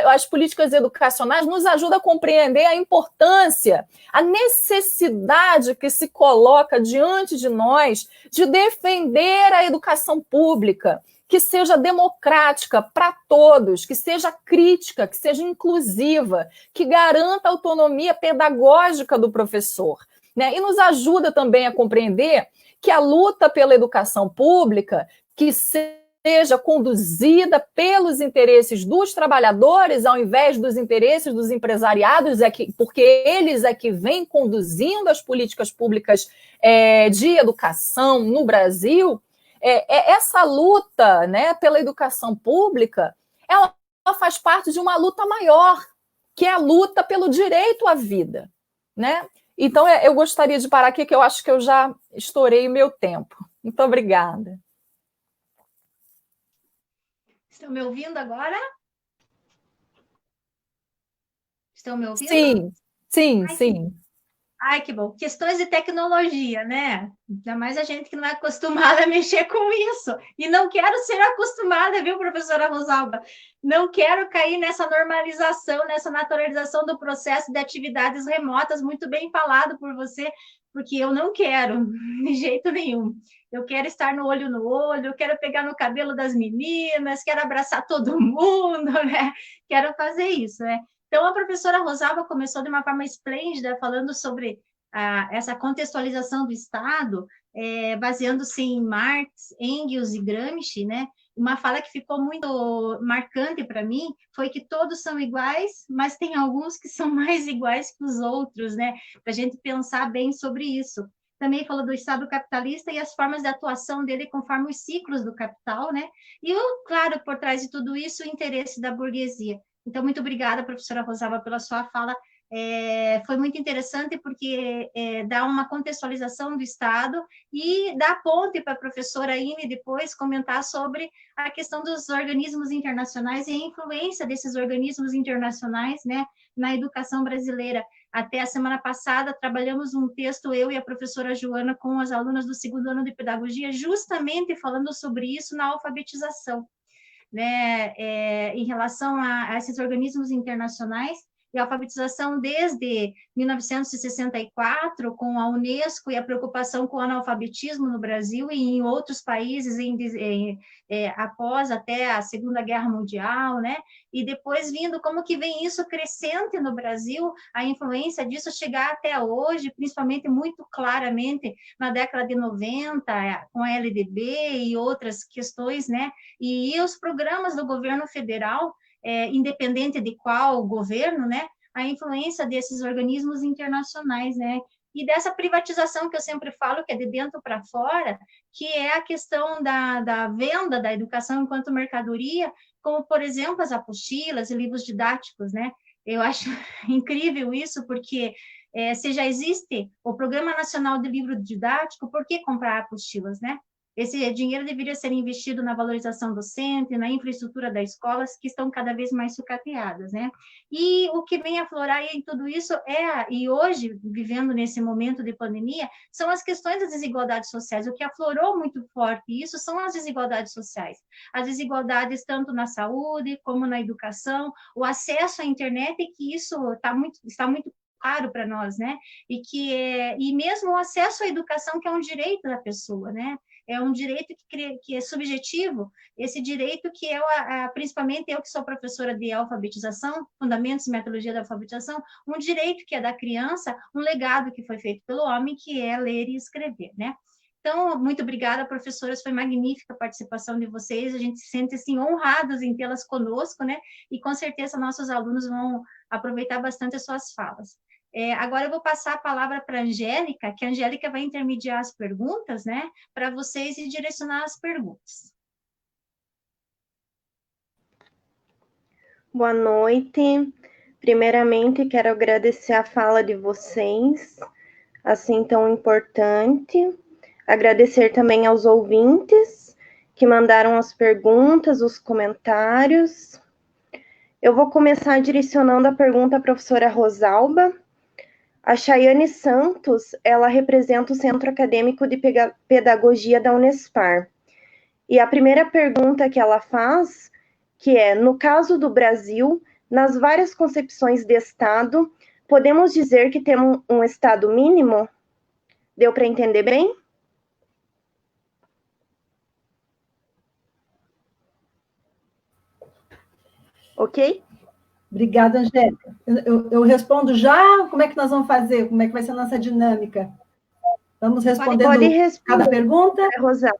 as políticas educacionais nos ajuda a compreender a importância, a necessidade que se coloca diante de nós de defender a educação pública, que seja democrática para todos, que seja crítica, que seja inclusiva, que garanta a autonomia pedagógica do professor. né? E nos ajuda também a compreender que a luta pela educação pública, que seja conduzida pelos interesses dos trabalhadores, ao invés dos interesses dos empresariados, porque eles é que vêm conduzindo as políticas públicas de educação no Brasil, essa luta, né, pela educação pública, ela faz parte de uma luta maior, que é a luta pelo direito à vida, né? Então, eu gostaria de parar aqui, que eu acho que eu já estourei o meu tempo. Muito obrigada. Estão me ouvindo agora? Estão me ouvindo? Sim, sim, Ai, sim. Ai, que bom. Questões de tecnologia, né? Ainda mais a gente que não é acostumada a mexer com isso. E não quero ser acostumada, viu, professora Rosalba? Não quero cair nessa normalização, nessa naturalização do processo de atividades remotas, muito bem falado por você, porque eu não quero, de jeito nenhum. Eu quero estar no olho, eu quero pegar no cabelo das meninas, quero abraçar todo mundo, né? Quero fazer isso, né? Então, a professora Rosalba começou de uma forma esplêndida, falando sobre essa contextualização do Estado, baseando-se em Marx, Engels e Gramsci, né? Uma fala que ficou muito marcante para mim foi que todos são iguais, mas tem alguns que são mais iguais que os outros, né? Para a gente pensar bem sobre isso. Também falou do Estado capitalista e as formas de atuação dele conforme os ciclos do capital, né? E, claro, por trás de tudo isso, o interesse da burguesia. Então, muito obrigada, professora Rosalba, pela sua fala. Foi muito interessante porque dá uma contextualização do Estado e dá ponte para a professora Ine depois comentar sobre a questão dos organismos internacionais e a influência desses organismos internacionais, né, na educação brasileira. Até a semana passada, trabalhamos um texto, eu e a professora Joana, com as alunas do segundo ano de pedagogia, justamente falando sobre isso na alfabetização, né, em relação a esses organismos internacionais e a alfabetização desde 1964, com a Unesco e a preocupação com o analfabetismo no Brasil e em outros países após até a Segunda Guerra Mundial, né? E depois vindo como que vem isso crescente no Brasil, a influência disso chegar até hoje, principalmente muito claramente na década de 90, com a LDB e outras questões, né? E os programas do governo federal, independente de qual governo, né, a influência desses organismos internacionais, né, e dessa privatização que eu sempre falo, que é de dentro para fora, que é a questão da venda da educação enquanto mercadoria, como, por exemplo, as apostilas e livros didáticos, né, eu acho incrível isso, porque se já existe o Programa Nacional de Livro Didático, por que comprar apostilas, né? Esse dinheiro deveria ser investido na valorização docente, na infraestrutura das escolas, que estão cada vez mais sucateadas, né? E o que vem aflorar em tudo isso e hoje, vivendo nesse momento de pandemia, são as questões das desigualdades sociais. O que aflorou muito forte isso são as desigualdades sociais. As desigualdades tanto na saúde, como na educação, o acesso à internet, e que isso está muito claro para nós, né? E mesmo o acesso à educação, que é um direito da pessoa, né? É um direito que é subjetivo, esse direito que principalmente eu que sou professora de alfabetização, fundamentos e metodologia da alfabetização, um direito que é da criança, um legado que foi feito pelo homem, que é ler e escrever, né? Então, muito obrigada, professoras, foi magnífica a participação de vocês, a gente se sente, assim, honrados em tê-las conosco, né? E com certeza nossos alunos vão aproveitar bastante as suas falas. Agora eu vou passar a palavra para a Angélica, que a Angélica vai intermediar as perguntas, né, para vocês e direcionar as perguntas. Boa noite. Primeiramente, quero agradecer a fala de vocês, assim tão importante. Agradecer também aos ouvintes que mandaram as perguntas, os comentários. Eu vou começar direcionando a pergunta à professora Rosalba. A Chayane Santos, ela representa o Centro Acadêmico de Pedagogia da Unespar. E a primeira pergunta que ela faz, que é, no caso do Brasil, nas várias concepções de Estado, podemos dizer que temos um Estado mínimo? Deu para entender bem? Ok? Obrigada, Angélica. Eu respondo já? Como é que nós vamos fazer? Como é que vai ser a nossa dinâmica? Vamos respondendo Pode cada responder, pergunta? Rosário.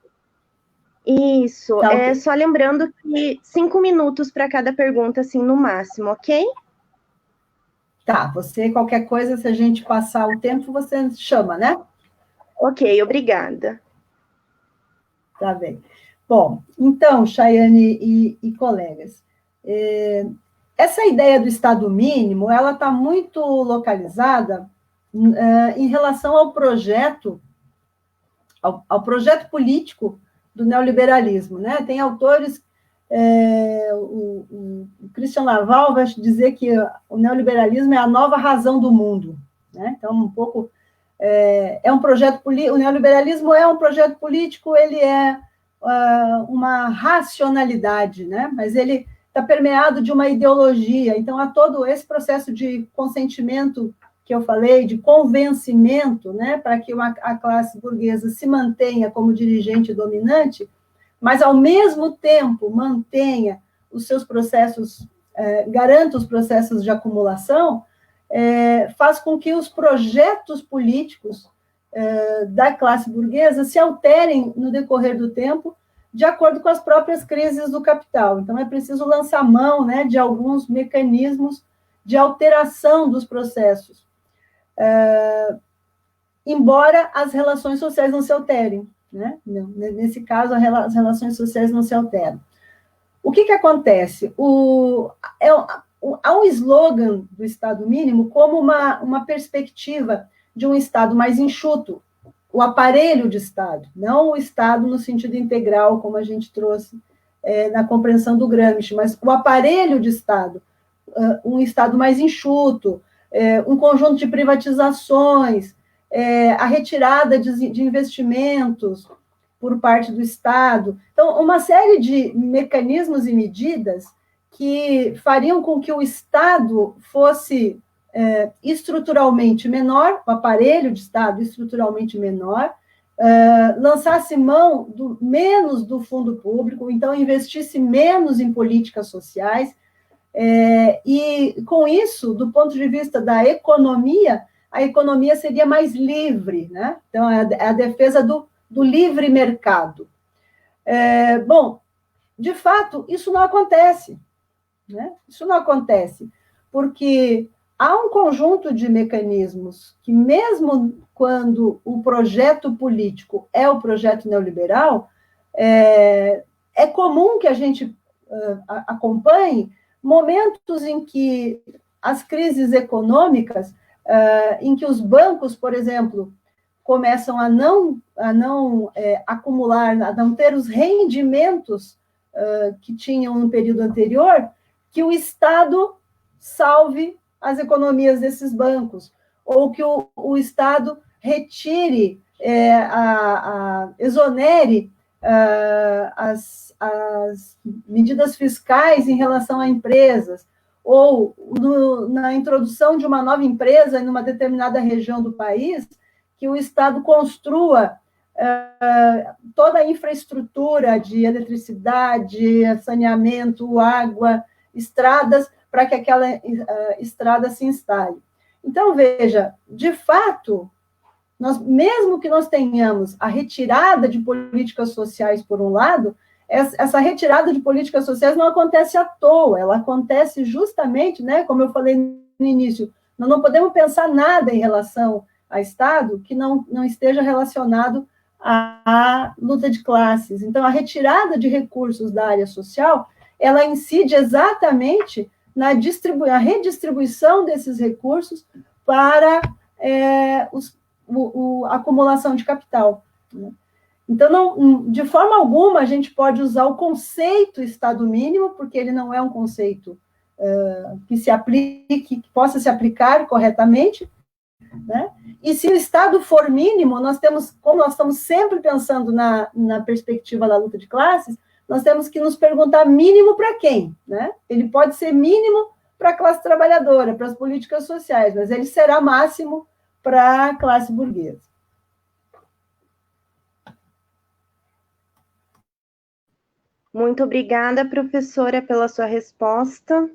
Isso, Tá, ok. só lembrando que 5 minutos para cada pergunta, assim, no máximo, ok? Tá, você, qualquer coisa, se a gente passar o tempo, você chama, né? Ok, obrigada. Tá bem. Bom, então, Chayane e colegas, essa ideia do Estado mínimo, ela está muito localizada em relação ao projeto político do neoliberalismo, né? Tem autores, o Christian Laval vai dizer que o neoliberalismo é a nova razão do mundo, né? Então, um pouco é um projeto político, o neoliberalismo é um projeto político, ele é uma racionalidade, né? Mas ele está permeado de uma ideologia, então há todo esse processo de consentimento que eu falei, de convencimento, né, para que a classe burguesa se mantenha como dirigente dominante, mas, ao mesmo tempo, mantenha os seus processos, garanta os processos de acumulação, faz com que os projetos políticos da classe burguesa se alterem no decorrer do tempo, de acordo com as próprias crises do capital. Então, é preciso lançar mão, né, de alguns mecanismos de alteração dos processos, embora as relações sociais não se alterem, né? Nesse caso, as relações sociais não se alteram. O que acontece? Há um slogan do Estado mínimo como uma perspectiva de um Estado mais enxuto, o aparelho de Estado, não o Estado no sentido integral, como a gente trouxe na compreensão do Gramsci, mas o aparelho de Estado, um Estado mais enxuto, um conjunto de privatizações, a retirada de investimentos por parte do Estado. Então, uma série de mecanismos e medidas que fariam com que o Estado fosse estruturalmente menor, o aparelho de Estado estruturalmente menor, lançasse mão menos do fundo público, então investisse menos em políticas sociais, e com isso, do ponto de vista da economia, a economia seria mais livre, né? Então, é a defesa do livre mercado. Bom, de fato, isso não acontece, né? Isso não acontece, porque há um conjunto de mecanismos que, mesmo quando o projeto político é o projeto neoliberal, é comum que a gente acompanhe momentos em que as crises econômicas, em que os bancos, por exemplo, começam a não acumular, a não ter os rendimentos que tinham no período anterior, que o Estado salve as economias desses bancos, ou que o Estado retire, exonere as medidas fiscais em relação a empresas, ou na introdução de uma nova empresa em uma determinada região do país, que o Estado construa toda a infraestrutura de eletricidade, saneamento, água, estradas, para que aquela estrada se instale. Então, veja, de fato, mesmo que nós tenhamos a retirada de políticas sociais, por um lado, essa retirada de políticas sociais não acontece à toa, ela acontece justamente, né, como eu falei no início, nós não podemos pensar nada em relação a Estado que não esteja relacionado à luta de classes. Então, a retirada de recursos da área social, ela incide exatamente na redistribuição desses recursos para a acumulação de capital. Né? Então, de forma alguma, a gente pode usar o conceito Estado mínimo, porque ele não é um conceito que se aplique, que possa se aplicar corretamente, né? E se o Estado for mínimo, como nós estamos sempre pensando na perspectiva da luta de classes, nós temos que nos perguntar mínimo para quem, né? Ele pode ser mínimo para a classe trabalhadora, para as políticas sociais, mas ele será máximo para a classe burguesa. Muito obrigada, professora, pela sua resposta.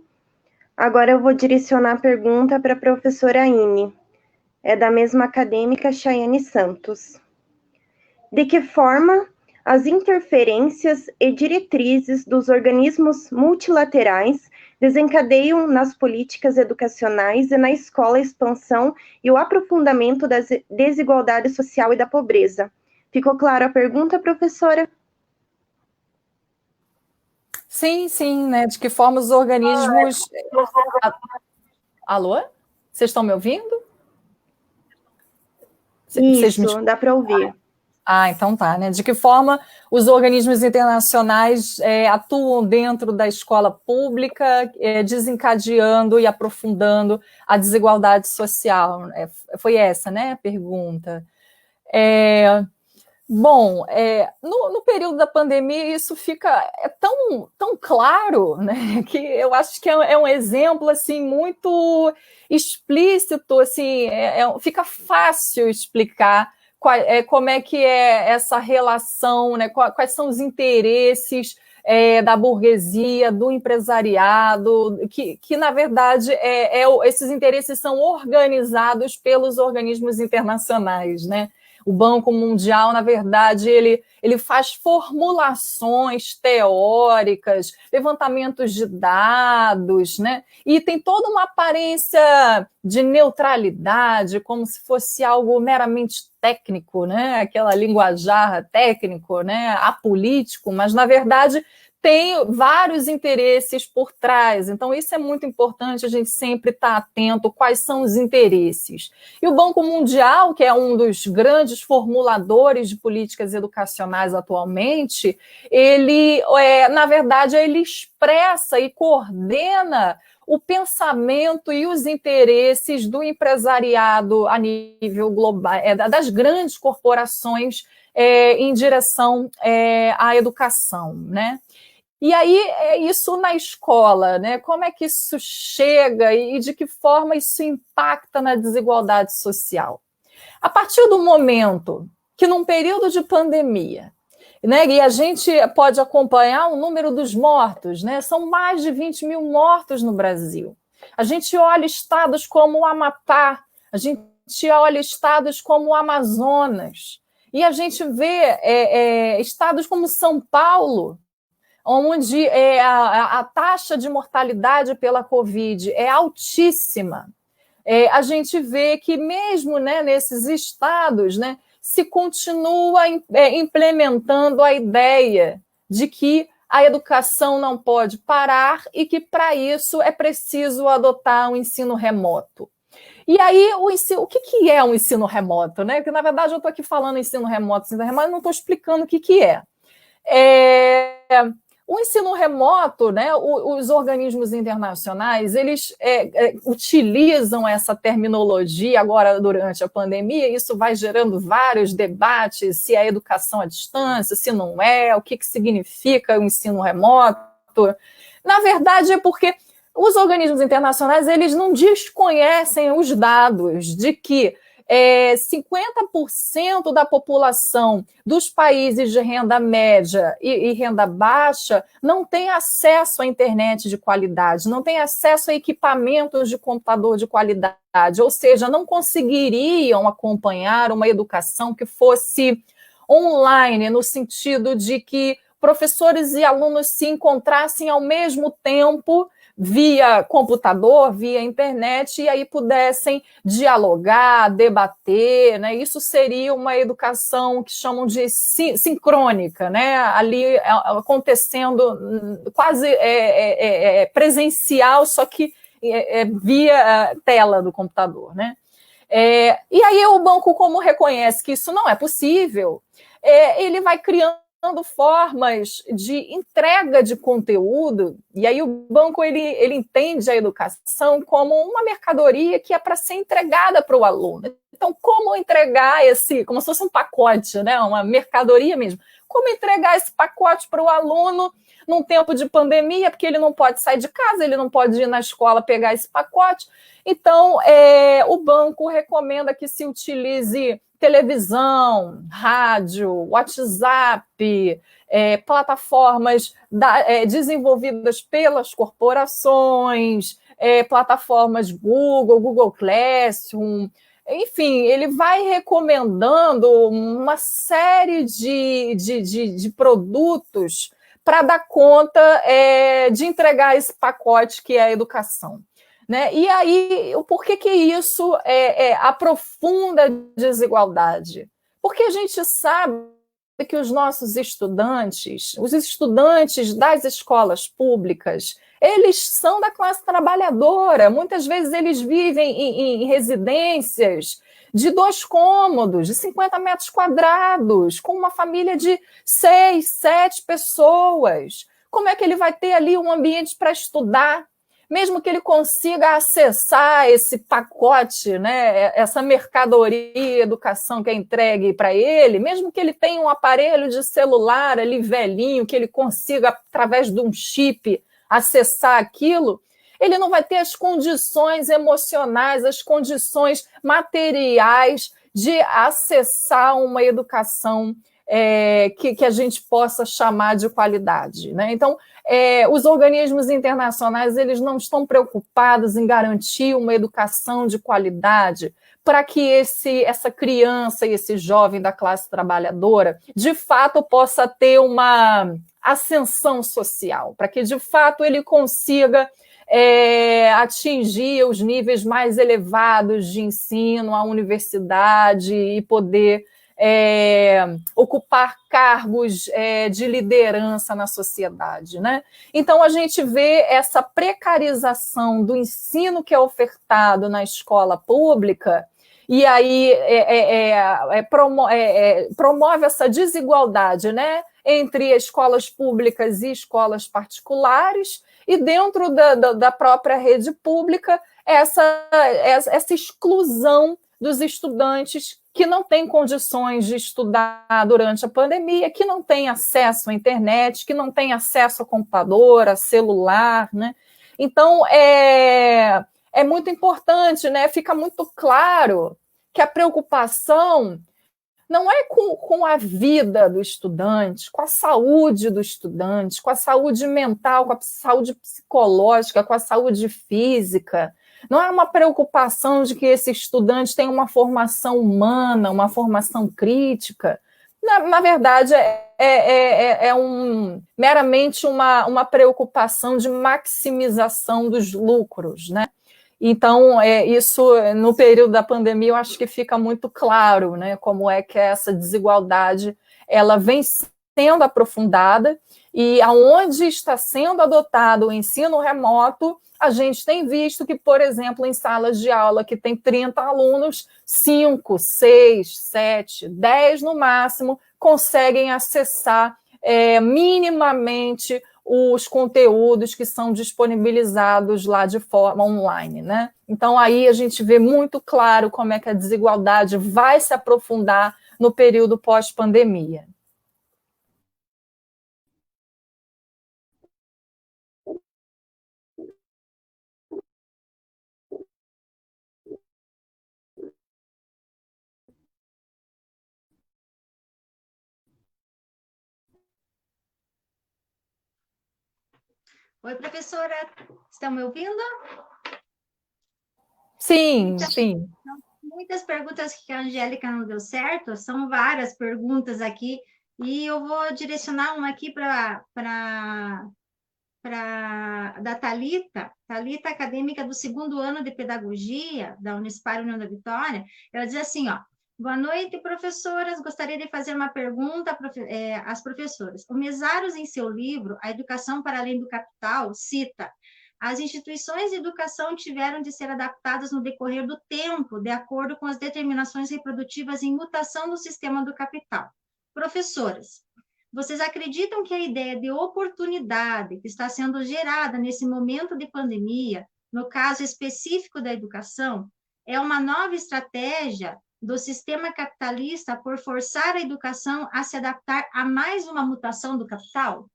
Agora eu vou direcionar a pergunta para a professora Ine. É da mesma acadêmica Chayane Santos. De que forma as interferências e diretrizes dos organismos multilaterais desencadeiam nas políticas educacionais e na escola a expansão e o aprofundamento da desigualdade social e da pobreza? Ficou clara a pergunta, professora? Sim, sim, né? De que forma os organismos... Alô? Vocês estão me ouvindo? Isso, dá para ouvir. Ah, então tá, né? De que forma os organismos internacionais atuam dentro da escola pública, desencadeando e aprofundando a desigualdade social? Foi essa, né, a pergunta. Bom, no período da pandemia isso fica tão claro, né, que eu acho que é um exemplo assim muito explícito, assim, fica fácil explicar como é que é essa relação, né, quais são os interesses da burguesia, do empresariado, que na verdade esses interesses são organizados pelos organismos internacionais, né? O Banco Mundial, na verdade, ele faz formulações teóricas, levantamentos de dados, né? E tem toda uma aparência de neutralidade, como se fosse algo meramente técnico, né? Aquela linguajar técnico, né? Apolítico, mas, na verdade, tem vários interesses por trás. Então, isso é muito importante, a gente sempre estar atento quais são os interesses. E o Banco Mundial, que é um dos grandes formuladores de políticas educacionais atualmente, ele, na verdade, ele expressa e coordena o pensamento e os interesses do empresariado a nível global, das grandes corporações em direção à educação, né? E aí, isso na escola, né? Como é que isso chega e de que forma isso impacta na desigualdade social? A partir do momento que, num período de pandemia, né, e a gente pode acompanhar o número dos mortos, né? São mais de 20 mil mortos no Brasil. A gente olha estados como o Amapá, a gente olha estados como o Amazonas, e a gente vê estados como São Paulo, onde a taxa de mortalidade pela Covid é altíssima. A gente vê que mesmo, né, nesses estados, né, se continua implementando a ideia de que a educação não pode parar e que, para isso, é preciso adotar um ensino remoto. E aí, o que é um ensino remoto? Né? Porque, na verdade, eu estou aqui falando ensino remoto, e não estou explicando o que é. O ensino remoto, né, os organismos internacionais, eles utilizam essa terminologia agora durante a pandemia, e isso vai gerando vários debates, se é educação à distância, se não é, o que significa o ensino remoto. Na verdade, é porque os organismos internacionais, eles não desconhecem os dados de que 50% da população dos países de renda média e renda baixa não tem acesso à internet de qualidade, não tem acesso a equipamentos de computador de qualidade, ou seja, não conseguiriam acompanhar uma educação que fosse online, no sentido de que professores e alunos se encontrassem ao mesmo tempo via computador, via internet, e aí pudessem dialogar, debater, né? Isso seria uma educação que chamam de sincrônica, né? Ali acontecendo quase presencial, só que via tela do computador, né? E aí o banco, como reconhece que isso não é possível, ele vai criando formas de entrega de conteúdo, e aí o banco ele entende a educação como uma mercadoria que é para ser entregada para o aluno. Então, como entregar como se fosse um pacote, né? Uma mercadoria mesmo. Como entregar esse pacote para o aluno num tempo de pandemia, porque ele não pode sair de casa, ele não pode ir na escola pegar esse pacote. Então, o banco recomenda que se utilize televisão, rádio, WhatsApp, plataformas desenvolvidas pelas corporações, plataformas Google Classroom, enfim, ele vai recomendando uma série de produtos para dar conta de entregar esse pacote que é a educação. Né? E aí, por que isso aprofunda a desigualdade? Porque a gente sabe que os nossos estudantes, os estudantes das escolas públicas, eles são da classe trabalhadora. Muitas vezes eles vivem em residências de 2 cômodos, de 50 metros quadrados, com uma família de 6, 7 pessoas. Como é que ele vai ter ali um ambiente para estudar? Mesmo que ele consiga acessar esse pacote, né, essa mercadoria educação que é entregue para ele, mesmo que ele tenha um aparelho de celular ali velhinho, que ele consiga, através de um chip, acessar aquilo, ele não vai ter as condições emocionais, as condições materiais de acessar uma educação que a gente possa chamar de qualidade. Né? Então, os organismos internacionais eles não estão preocupados em garantir uma educação de qualidade para que essa criança e esse jovem da classe trabalhadora, de fato, possa ter uma ascensão social, para que, de fato, ele consiga atingir os níveis mais elevados de ensino, a universidade e poder ocupar cargos de liderança na sociedade. Né? Então, a gente vê essa precarização do ensino que é ofertado na escola pública e aí promove essa desigualdade, né, entre escolas públicas e escolas particulares, e dentro da própria rede pública, essa exclusão dos estudantes que não têm condições de estudar durante a pandemia, que não têm acesso à internet, que não têm acesso a computador, a celular. Né? Então, é muito importante, né? Fica muito claro que a preocupação não é com a vida do estudante, com a saúde do estudante, com a saúde mental, com a saúde psicológica, com a saúde física. Não é uma preocupação de que esse estudante tenha uma formação humana, uma formação crítica. Na verdade, meramente uma preocupação de maximização dos lucros, né? Então, isso, no período da pandemia, eu acho que fica muito claro, né, como é que essa desigualdade ela vem sendo aprofundada, e aonde está sendo adotado o ensino remoto, a gente tem visto que, por exemplo, em salas de aula que tem 30 alunos, 5, 6, 7, 10 no máximo, conseguem acessar minimamente os conteúdos que são disponibilizados lá de forma online. Né? Então, aí a gente vê muito claro como é que a desigualdade vai se aprofundar no período pós-pandemia. Oi, professora, estão me ouvindo? Sim, sim. Muitas perguntas que a Angélica não deu certo, são várias perguntas aqui, e eu vou direcionar uma aqui da Thalita, acadêmica do 2º ano de Pedagogia, da Unispar União da Vitória. Ela diz assim, ó: boa noite, professoras. Gostaria de fazer uma pergunta às professoras. O Mesaros, em seu livro, A Educação para Além do Capital, cita: as instituições de educação tiveram de ser adaptadas no decorrer do tempo, de acordo com as determinações reprodutivas em mutação do sistema do capital. Professoras, vocês acreditam que a ideia de oportunidade que está sendo gerada nesse momento de pandemia, no caso específico da educação, é uma nova estratégia do sistema capitalista por forçar a educação a se adaptar a mais uma mutação do capital?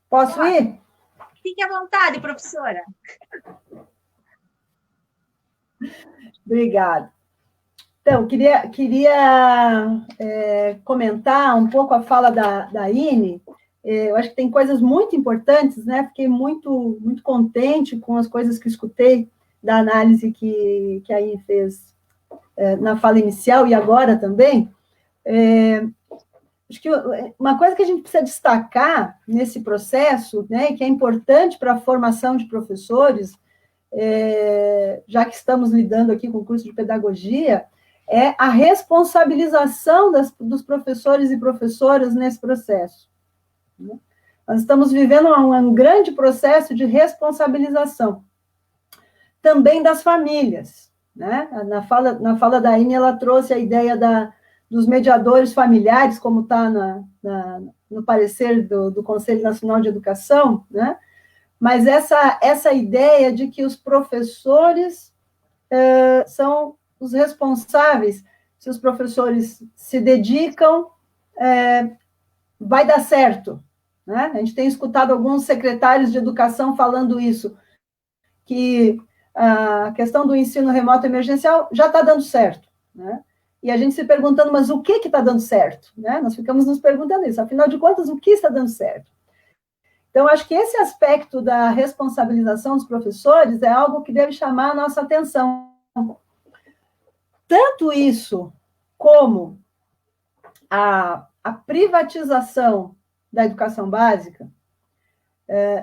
Posso ir? Fique à vontade, professora. Obrigada. Então, queria comentar um pouco a fala da Ine. Eu acho que tem coisas muito importantes, né? Fiquei muito contente com as coisas que escutei da análise que a Ine fez na fala inicial e agora também. Acho que uma coisa que a gente precisa destacar nesse processo, né, que é importante para a formação de professores, já que estamos lidando aqui com o curso de pedagogia, é a responsabilização dos professores e professoras nesse processo. Nós estamos vivendo um grande processo de responsabilização, também das famílias, né? Na fala da Ine, ela trouxe a ideia dos mediadores familiares, como está no parecer do Conselho Nacional de Educação, né? Mas essa ideia de que os professores são os responsáveis, se os professores se dedicam, vai dar certo, né? A gente tem escutado alguns secretários de educação falando isso, que a questão do ensino remoto emergencial já está dando certo, né? E a gente se perguntando, mas o que está dando certo? Né? Nós ficamos nos perguntando isso, afinal de contas, o que está dando certo? Então, acho que esse aspecto da responsabilização dos professores é algo que deve chamar a nossa atenção. Tanto isso como a privatização da educação básica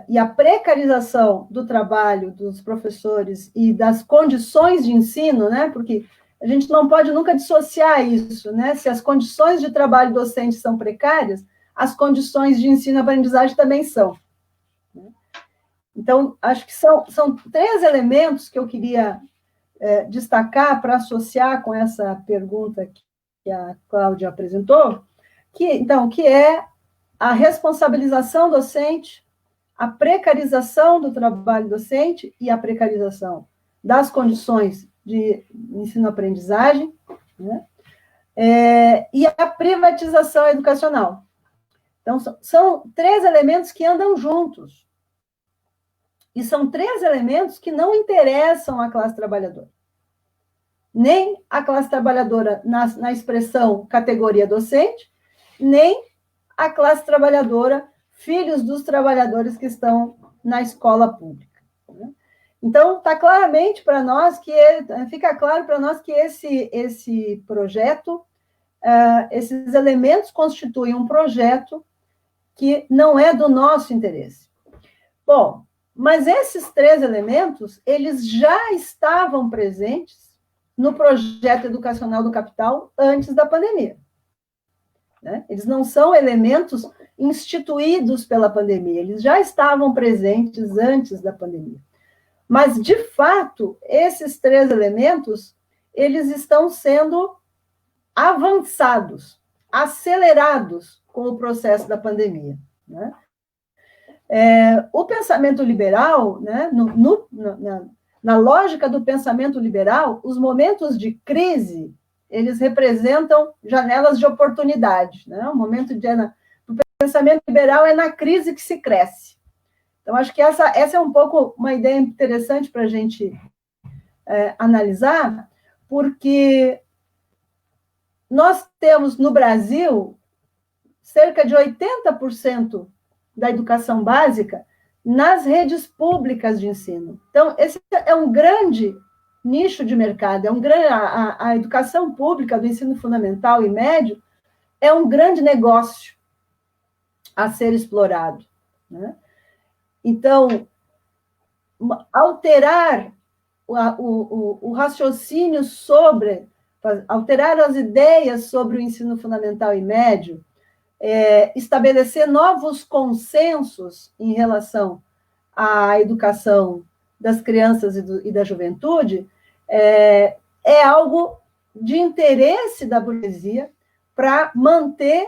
e a precarização do trabalho dos professores e das condições de ensino, né? Porque a gente não pode nunca dissociar isso, né? Se as condições de trabalho docente são precárias, as condições de ensino-aprendizagem também são. Então, acho que são 3 elementos que eu queria destacar para associar com essa pergunta que a Cláudia apresentou, que é a responsabilização docente, a precarização do trabalho docente e a precarização das condições de ensino-aprendizagem, né? E a privatização educacional. Então, são 3 elementos que andam juntos. E são 3 elementos que não interessam à classe trabalhadora. Nem a classe trabalhadora na expressão categoria docente, nem a classe trabalhadora, filhos dos trabalhadores que estão na escola pública. Né? Então, fica claro para nós que esse projeto, esses elementos constituem um projeto que não é do nosso interesse. Bom, mas esses 3 elementos, eles já estavam presentes no projeto educacional do Capital antes da pandemia. Né? Eles não são elementos instituídos pela pandemia, eles já estavam presentes antes da pandemia. Mas, de fato, esses 3 elementos, eles estão sendo avançados, acelerados com o processo da pandemia. Né? O pensamento liberal, né, na lógica do pensamento liberal, os momentos de crise, eles representam janelas de oportunidade. Né? O momento do pensamento liberal é na crise que se cresce. Então, acho que essa é um pouco uma ideia interessante para a gente analisar, porque nós temos no Brasil cerca de 80% da educação básica nas redes públicas de ensino. Então, esse é um grande nicho de mercado, a educação pública do ensino fundamental e médio é um grande negócio a ser explorado. Né? Então, alterar o raciocínio alterar as ideias sobre o ensino fundamental e médio, estabelecer novos consensos em relação à educação das crianças e da juventude, é algo de interesse da burguesia para manter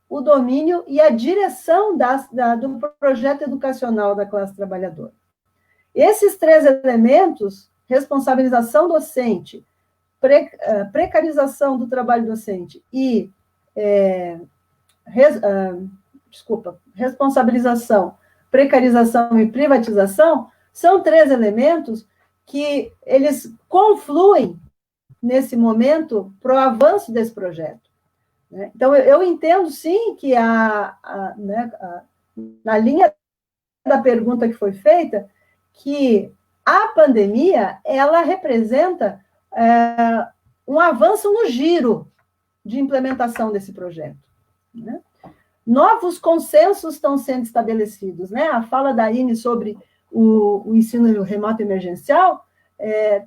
o domínio e a direção do projeto educacional da classe trabalhadora. Esses 3 elementos, responsabilização docente, precarização do trabalho docente e responsabilização, precarização e privatização, são 3 elementos que eles confluem nesse momento, para o avanço desse projeto. Né? Então, eu entendo, sim, que na linha da pergunta que foi feita, que a pandemia, ela representa um avanço no giro de implementação desse projeto. Né? Novos consensos estão sendo estabelecidos. Né? A fala da Ine sobre o ensino remoto emergencial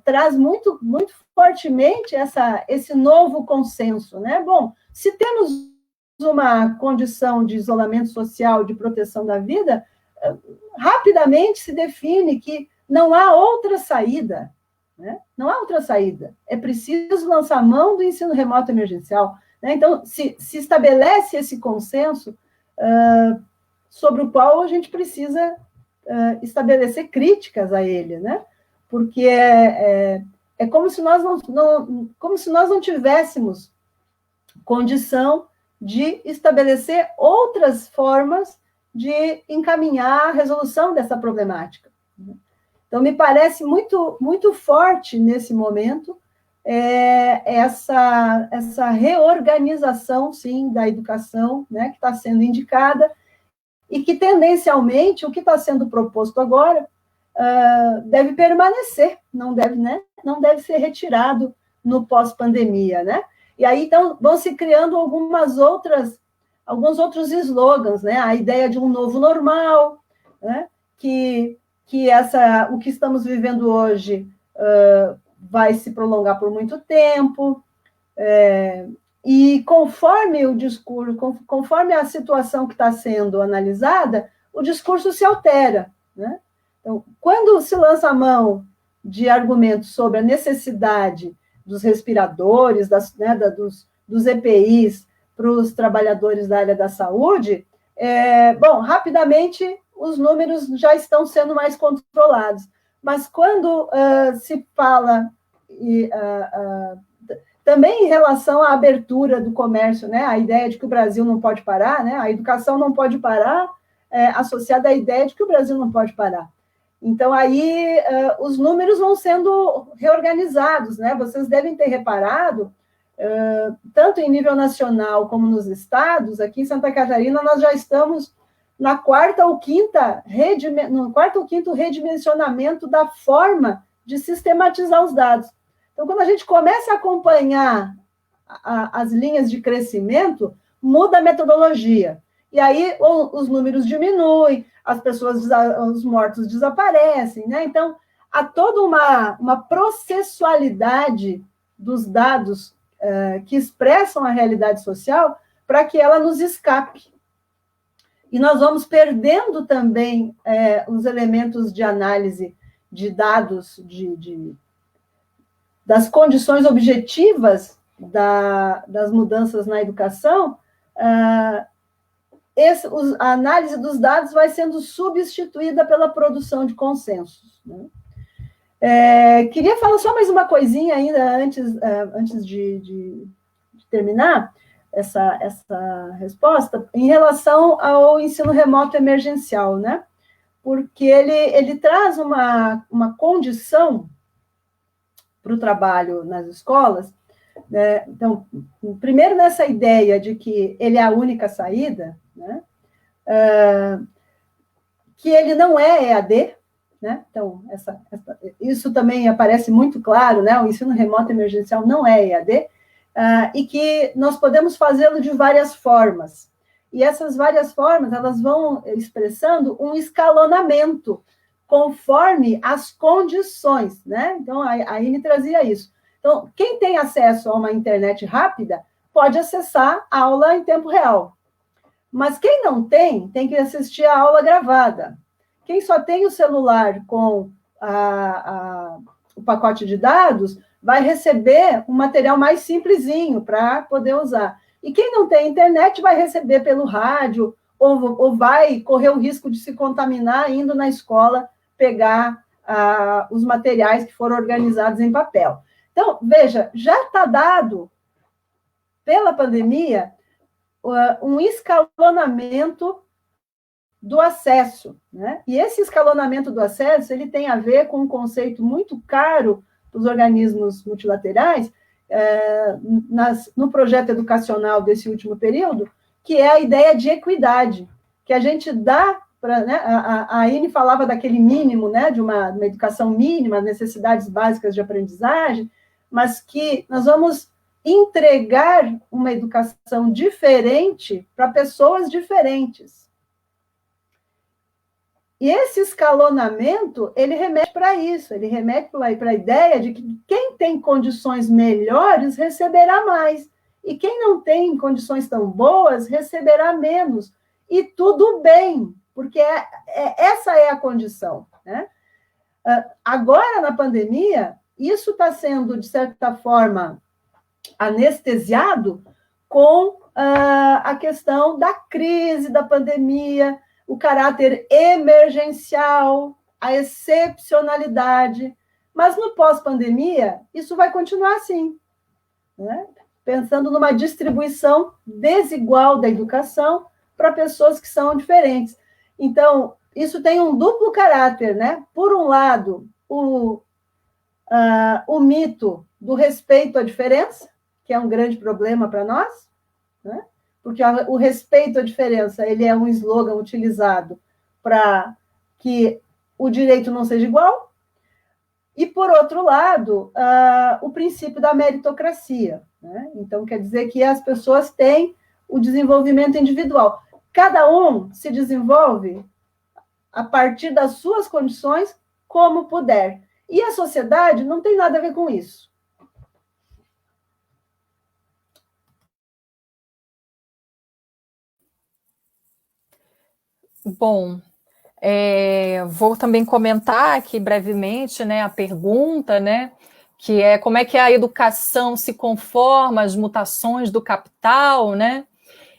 traz muito, muito fortemente esse novo consenso. Né? Bom, se temos uma condição de isolamento social, de proteção da vida, rapidamente se define que não há outra saída. Né? Não há outra saída. É preciso lançar mão do ensino remoto emergencial. Né? Então, se estabelece esse consenso sobre o qual a gente precisa estabelecer críticas a ele, né? Porque é como se nós não tivéssemos condição de estabelecer outras formas de encaminhar a resolução dessa problemática. Então, me parece muito, muito forte nesse momento essa reorganização, sim, da educação, né, que está sendo indicada, e que, tendencialmente, o que está sendo proposto agora deve permanecer, não deve ser retirado no pós-pandemia, né? E aí, então, vão se criando alguns outros slogans, né? A ideia de um novo normal, né? Que o que estamos vivendo hoje vai se prolongar por muito tempo, e conforme o discurso, conforme a situação que está sendo analisada, o discurso se altera. Né? Então, quando se lança a mão de argumentos sobre a necessidade dos respiradores, dos EPIs para os trabalhadores da área da saúde, rapidamente os números já estão sendo mais controlados. Mas quando se fala também em relação à abertura do comércio, né, a ideia de que o Brasil não pode parar, né, a educação não pode parar, associada à ideia de que o Brasil não pode parar. Então, aí, os números vão sendo reorganizados, né? Vocês devem ter reparado, tanto em nível nacional como nos estados, aqui em Santa Catarina, nós já estamos no quarto ou quinto redimensionamento da forma de sistematizar os dados. Então, quando a gente começa a acompanhar as linhas de crescimento, muda a metodologia. E aí os números diminuem, os mortos desaparecem, né? Então, há toda uma processualidade dos dados que expressam a realidade social para que ela nos escape. E nós vamos perdendo também os elementos de análise de dados, das condições objetivas das mudanças na educação. A análise dos dados vai sendo substituída pela produção de consensos. Né? Queria falar só mais uma coisinha ainda antes de terminar essa resposta, em relação ao ensino remoto emergencial, né? Porque ele traz uma condição para o trabalho nas escolas, né? Então, primeiro nessa ideia de que ele é a única saída, né? Que ele não é EAD, né? Então, isso também aparece muito claro, né? O ensino remoto emergencial não é EAD, e que nós podemos fazê-lo de várias formas. E essas várias formas, elas vão expressando um escalonamento conforme as condições, né? Então, a Ine trazia isso. Então, quem tem acesso a uma internet rápida pode acessar a aula em tempo real. Mas quem não tem que assistir a aula gravada. Quem só tem o celular com o pacote de dados vai receber um material mais simplesinho para poder usar. E quem não tem internet vai receber pelo rádio ou vai correr o risco de se contaminar indo na escola pegar os materiais que foram organizados em papel. Então, veja, já está dado, pela pandemia, um escalonamento do acesso, né? E esse escalonamento do acesso, ele tem a ver com um conceito muito caro dos organismos multilaterais, no projeto educacional desse último período, que é a ideia de equidade, que a gente dá para, né, a Aine falava daquele mínimo, né, de uma educação mínima, necessidades básicas de aprendizagem, mas que nós vamos entregar uma educação diferente para pessoas diferentes. E esse escalonamento, ele remete para isso, ele remete para a ideia de que quem tem condições melhores receberá mais, e quem não tem condições tão boas receberá menos, e tudo bem, porque essa é a condição, né? Agora, na pandemia, isso está sendo, de certa forma, anestesiado com a questão da crise, da pandemia, o caráter emergencial, a excepcionalidade. Mas no pós-pandemia, isso vai continuar assim, né? Pensando numa distribuição desigual da educação para pessoas que são diferentes. Então, isso tem um duplo caráter, né? Por um lado, o mito do respeito à diferença, que é um grande problema para nós, né? Porque o respeito à diferença, ele é um slogan utilizado para que o direito não seja igual, e, por outro lado, o princípio da meritocracia, né? Então, quer dizer que as pessoas têm o desenvolvimento individual. Cada um se desenvolve a partir das suas condições, como puder. E a sociedade não tem nada a ver com isso. Bom, vou também comentar aqui brevemente, né, a pergunta, né, que é como é que a educação se conforma às mutações do capital, né?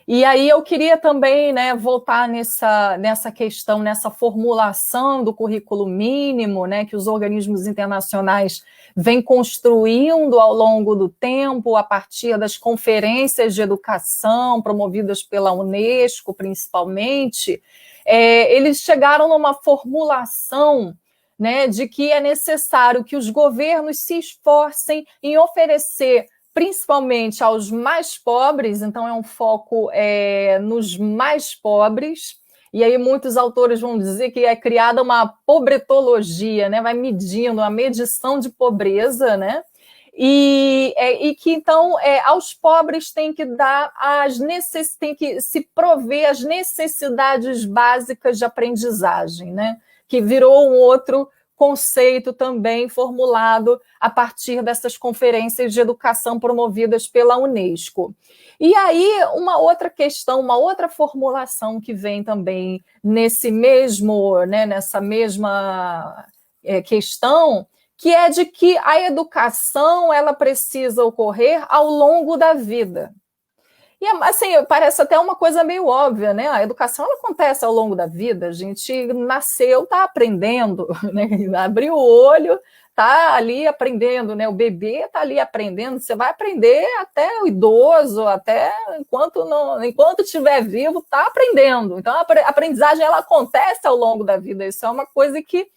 E aí eu queria também, né, voltar nessa questão, nessa formulação do currículo mínimo, né, que os organismos internacionais vêm construindo ao longo do tempo, a partir das conferências de educação promovidas pela Unesco, principalmente. Eles chegaram numa formulação, né, de que é necessário que os governos se esforcem em oferecer, principalmente aos mais pobres, então é um foco nos mais pobres, e aí muitos autores vão dizer que é criada uma pobretologia, né, vai medindo a medição de pobreza, né, e que então aos pobres tem que dar tem que se prover as necessidades básicas de aprendizagem, né, que virou um outro conceito também formulado a partir dessas conferências de educação promovidas pela Unesco. E aí, uma outra questão, uma outra formulação que vem também nessa mesma questão, que é de que a educação ela precisa ocorrer ao longo da vida. E, assim, parece até uma coisa meio óbvia, né? A educação ela acontece ao longo da vida, a gente nasceu, está aprendendo, né? Abriu o olho, está ali aprendendo, né? O bebê está ali aprendendo, você vai aprender até o idoso, até enquanto estiver vivo, está aprendendo. Então, a aprendizagem ela acontece ao longo da vida, isso é uma coisa que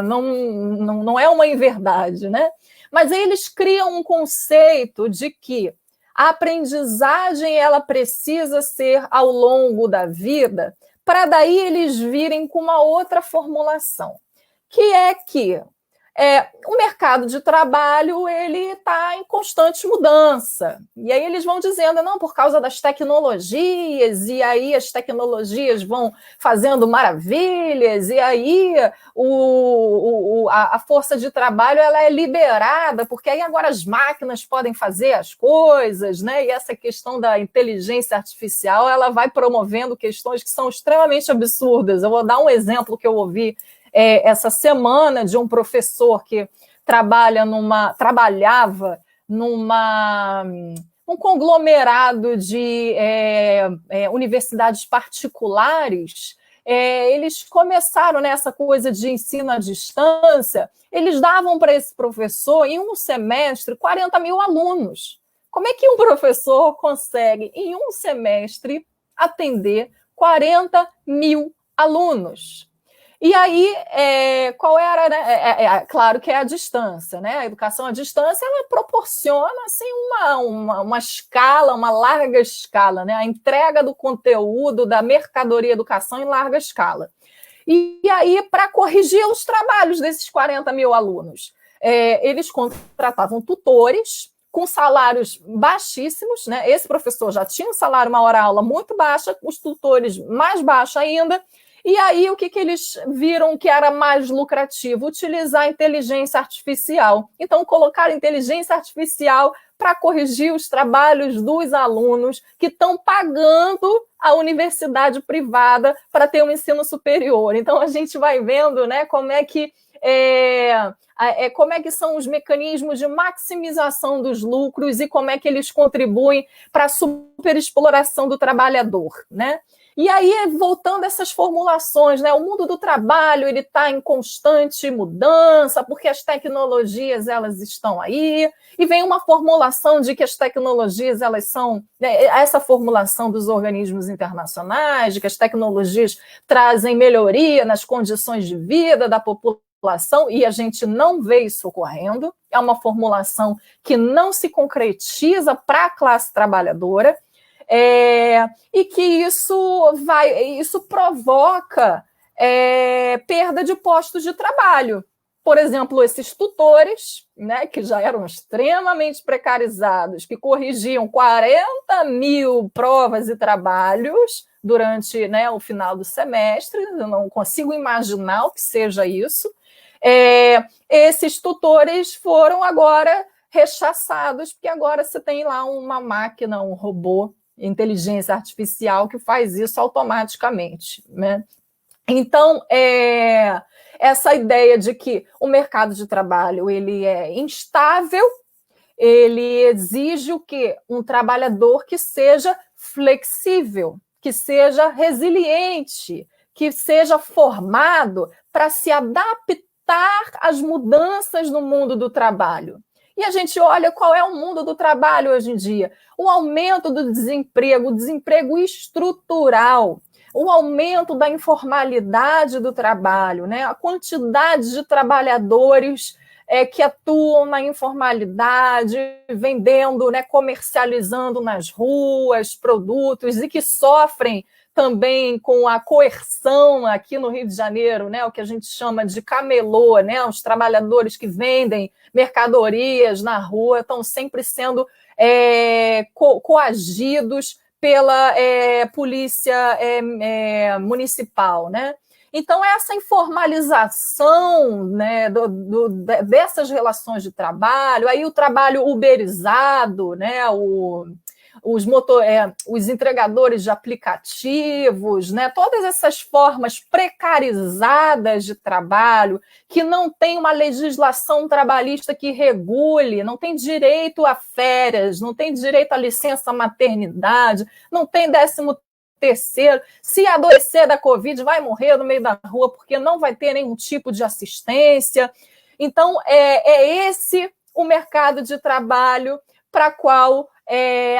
não é uma inverdade, né? Mas aí eles criam um conceito de que a aprendizagem ela precisa ser ao longo da vida, para daí eles virem com uma outra formulação, que é que o mercado de trabalho ele está em constante mudança. E aí eles vão dizendo, não, por causa das tecnologias, e aí as tecnologias vão fazendo maravilhas, e aí a força de trabalho ela é liberada, porque aí agora as máquinas podem fazer as coisas, né? E essa questão da inteligência artificial ela vai promovendo questões que são extremamente absurdas. Eu vou dar um exemplo que eu ouvi essa semana de um professor que trabalhava num conglomerado de universidades particulares. Eles começaram nessa coisa de ensino à distância, eles davam para esse professor, em um semestre, 40 mil alunos. Como é que um professor consegue, em um semestre, atender 40 mil alunos? E aí, qual era, né? Claro que é a distância, né? A educação à distância, ela proporciona assim, uma escala, uma larga escala, né? A entrega do conteúdo da mercadoria educação em larga escala. E aí, para corrigir os trabalhos desses 40 mil alunos, eles contratavam tutores com salários baixíssimos, né? Esse professor já tinha um salário, uma hora-aula muito baixa, os tutores mais baixos ainda. E aí, o que eles viram que era mais lucrativo? Utilizar a inteligência artificial. Então, colocar a inteligência artificial para corrigir os trabalhos dos alunos que estão pagando a universidade privada para ter um ensino superior. Então, a gente vai vendo, né, como é que são os mecanismos de maximização dos lucros e como é que eles contribuem para a superexploração do trabalhador, né? E aí, voltando a essas formulações, né? O mundo do trabalho ele está em constante mudança, porque as tecnologias elas estão aí, e vem uma formulação de que as tecnologias elas são, né, essa formulação dos organismos internacionais, de que as tecnologias trazem melhoria nas condições de vida da população, e a gente não vê isso ocorrendo. É uma formulação que não se concretiza para a classe trabalhadora. E que isso provoca perda de postos de trabalho. Por exemplo, esses tutores, né, que já eram extremamente precarizados, que corrigiam 40 mil provas e trabalhos durante, né, o final do semestre, eu não consigo imaginar o que seja isso. Esses tutores foram agora rechaçados, porque agora você tem lá uma máquina, um robô, inteligência artificial que faz isso automaticamente, né? Então, essa ideia de que o mercado de trabalho ele é instável, ele exige o quê? Um trabalhador que seja flexível, que seja resiliente, que seja formado para se adaptar às mudanças no mundo do trabalho. E a gente olha qual é o mundo do trabalho hoje em dia. O aumento do desemprego, o desemprego estrutural, o aumento da informalidade do trabalho, né? A quantidade de trabalhadores que atuam na informalidade, vendendo, né, comercializando nas ruas produtos e que sofrem também com a coerção aqui no Rio de Janeiro, né, o que a gente chama de camelô, né, os trabalhadores que vendem mercadorias na rua estão sempre sendo coagidos pela polícia municipal, né? Então, essa informalização, né, dessas relações de trabalho, aí o trabalho uberizado, né, os entregadores de aplicativos, né, todas essas formas precarizadas de trabalho, que não tem uma legislação trabalhista que regule, não tem direito a férias, não tem direito à licença maternidade, não tem 13º, se adoecer da Covid, vai morrer no meio da rua, porque não vai ter nenhum tipo de assistência. Então, é esse o mercado de trabalho para qual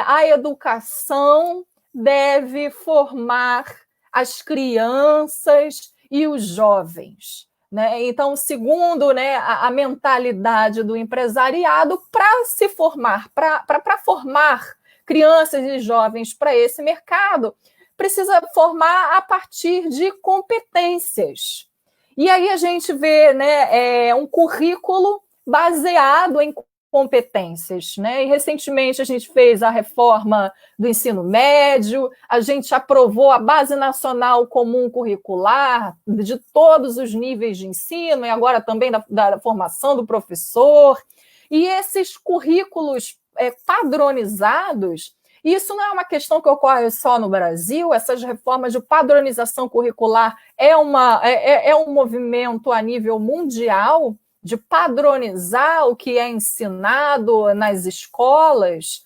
a educação deve formar as crianças e os jovens, né? Então, segundo, né, a mentalidade do empresariado, para se formar, para formar crianças e jovens para esse mercado, precisa formar a partir de competências. E aí a gente vê, né, um currículo baseado em competências, né? E recentemente a gente fez a reforma do ensino médio, a gente aprovou a Base Nacional Comum Curricular de todos os níveis de ensino e agora também da formação do professor. E esses currículos padronizados, isso não é uma questão que ocorre só no Brasil, essas reformas de padronização curricular é um movimento a nível mundial, de padronizar o que é ensinado nas escolas.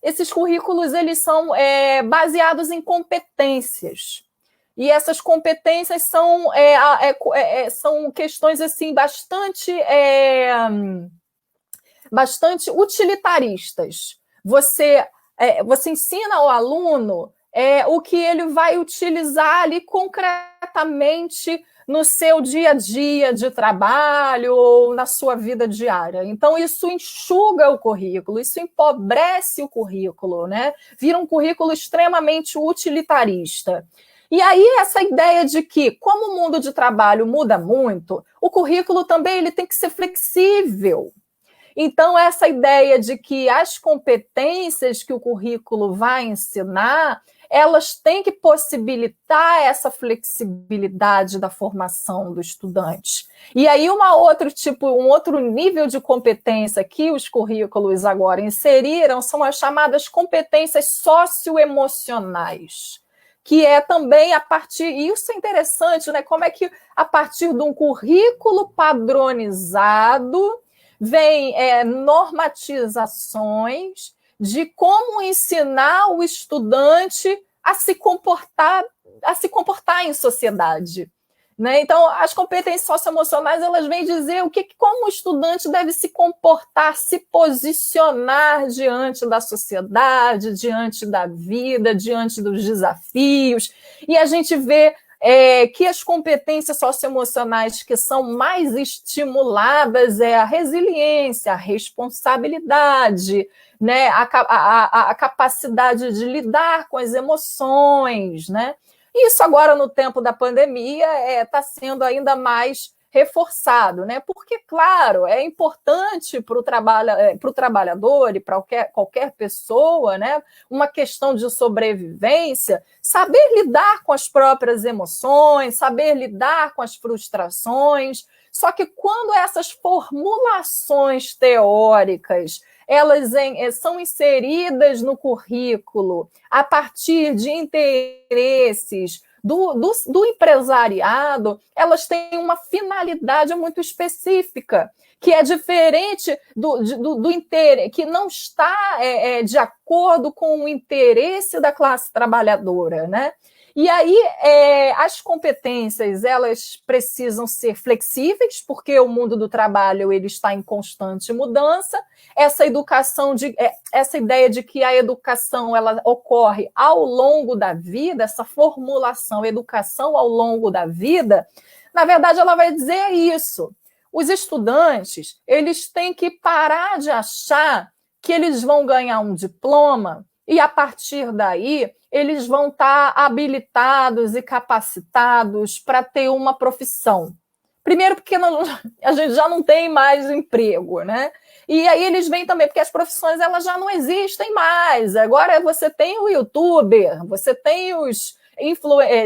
Esses currículos eles são baseados em competências. E essas competências são questões assim, bastante utilitaristas. Você ensina ao aluno o que ele vai utilizar ali concretamente no seu dia a dia de trabalho ou na sua vida diária. Então, isso enxuga o currículo, isso empobrece o currículo, né? Vira um currículo extremamente utilitarista. E aí, essa ideia de que, como o mundo de trabalho muda muito, o currículo também ele tem que ser flexível. Então, essa ideia de que as competências que o currículo vai ensinar, elas têm que possibilitar essa flexibilidade da formação do estudante. E aí, um outro nível de competência que os currículos agora inseriram são as chamadas competências socioemocionais, que é também a partir, e isso é interessante, né? Como é que, a partir de um currículo padronizado, vem normatizações de como ensinar o estudante a se comportar em sociedade, né? Então, as competências socioemocionais, elas vêm dizer como o estudante deve se comportar, se posicionar diante da sociedade, diante da vida, diante dos desafios. E a gente vê que as competências socioemocionais que são mais estimuladas é a resiliência, a responsabilidade, né, a capacidade de lidar com as emoções, né? Isso agora, no tempo da pandemia, está sendo ainda mais reforçado, né? Porque, claro, é importante para o trabalhador e para qualquer pessoa, né? Uma questão de sobrevivência, saber lidar com as próprias emoções, saber lidar com as frustrações. Só que quando essas formulações teóricas elas são inseridas no currículo a partir de interesses do empresariado, elas têm uma finalidade muito específica, que é diferente do interesse, que não está de acordo com o interesse da classe trabalhadora, né? E aí, as competências, elas precisam ser flexíveis, porque o mundo do trabalho ele está em constante mudança. Essa ideia de que a educação ela ocorre ao longo da vida, essa formulação, educação ao longo da vida, na verdade, ela vai dizer isso. Os estudantes, eles têm que parar de achar que eles vão ganhar um diploma e, a partir daí, eles vão estar habilitados e capacitados para ter uma profissão. Primeiro, porque a gente já não tem mais emprego, né? E aí eles vêm também, porque as profissões elas já não existem mais. Agora você tem o youtuber, você tem os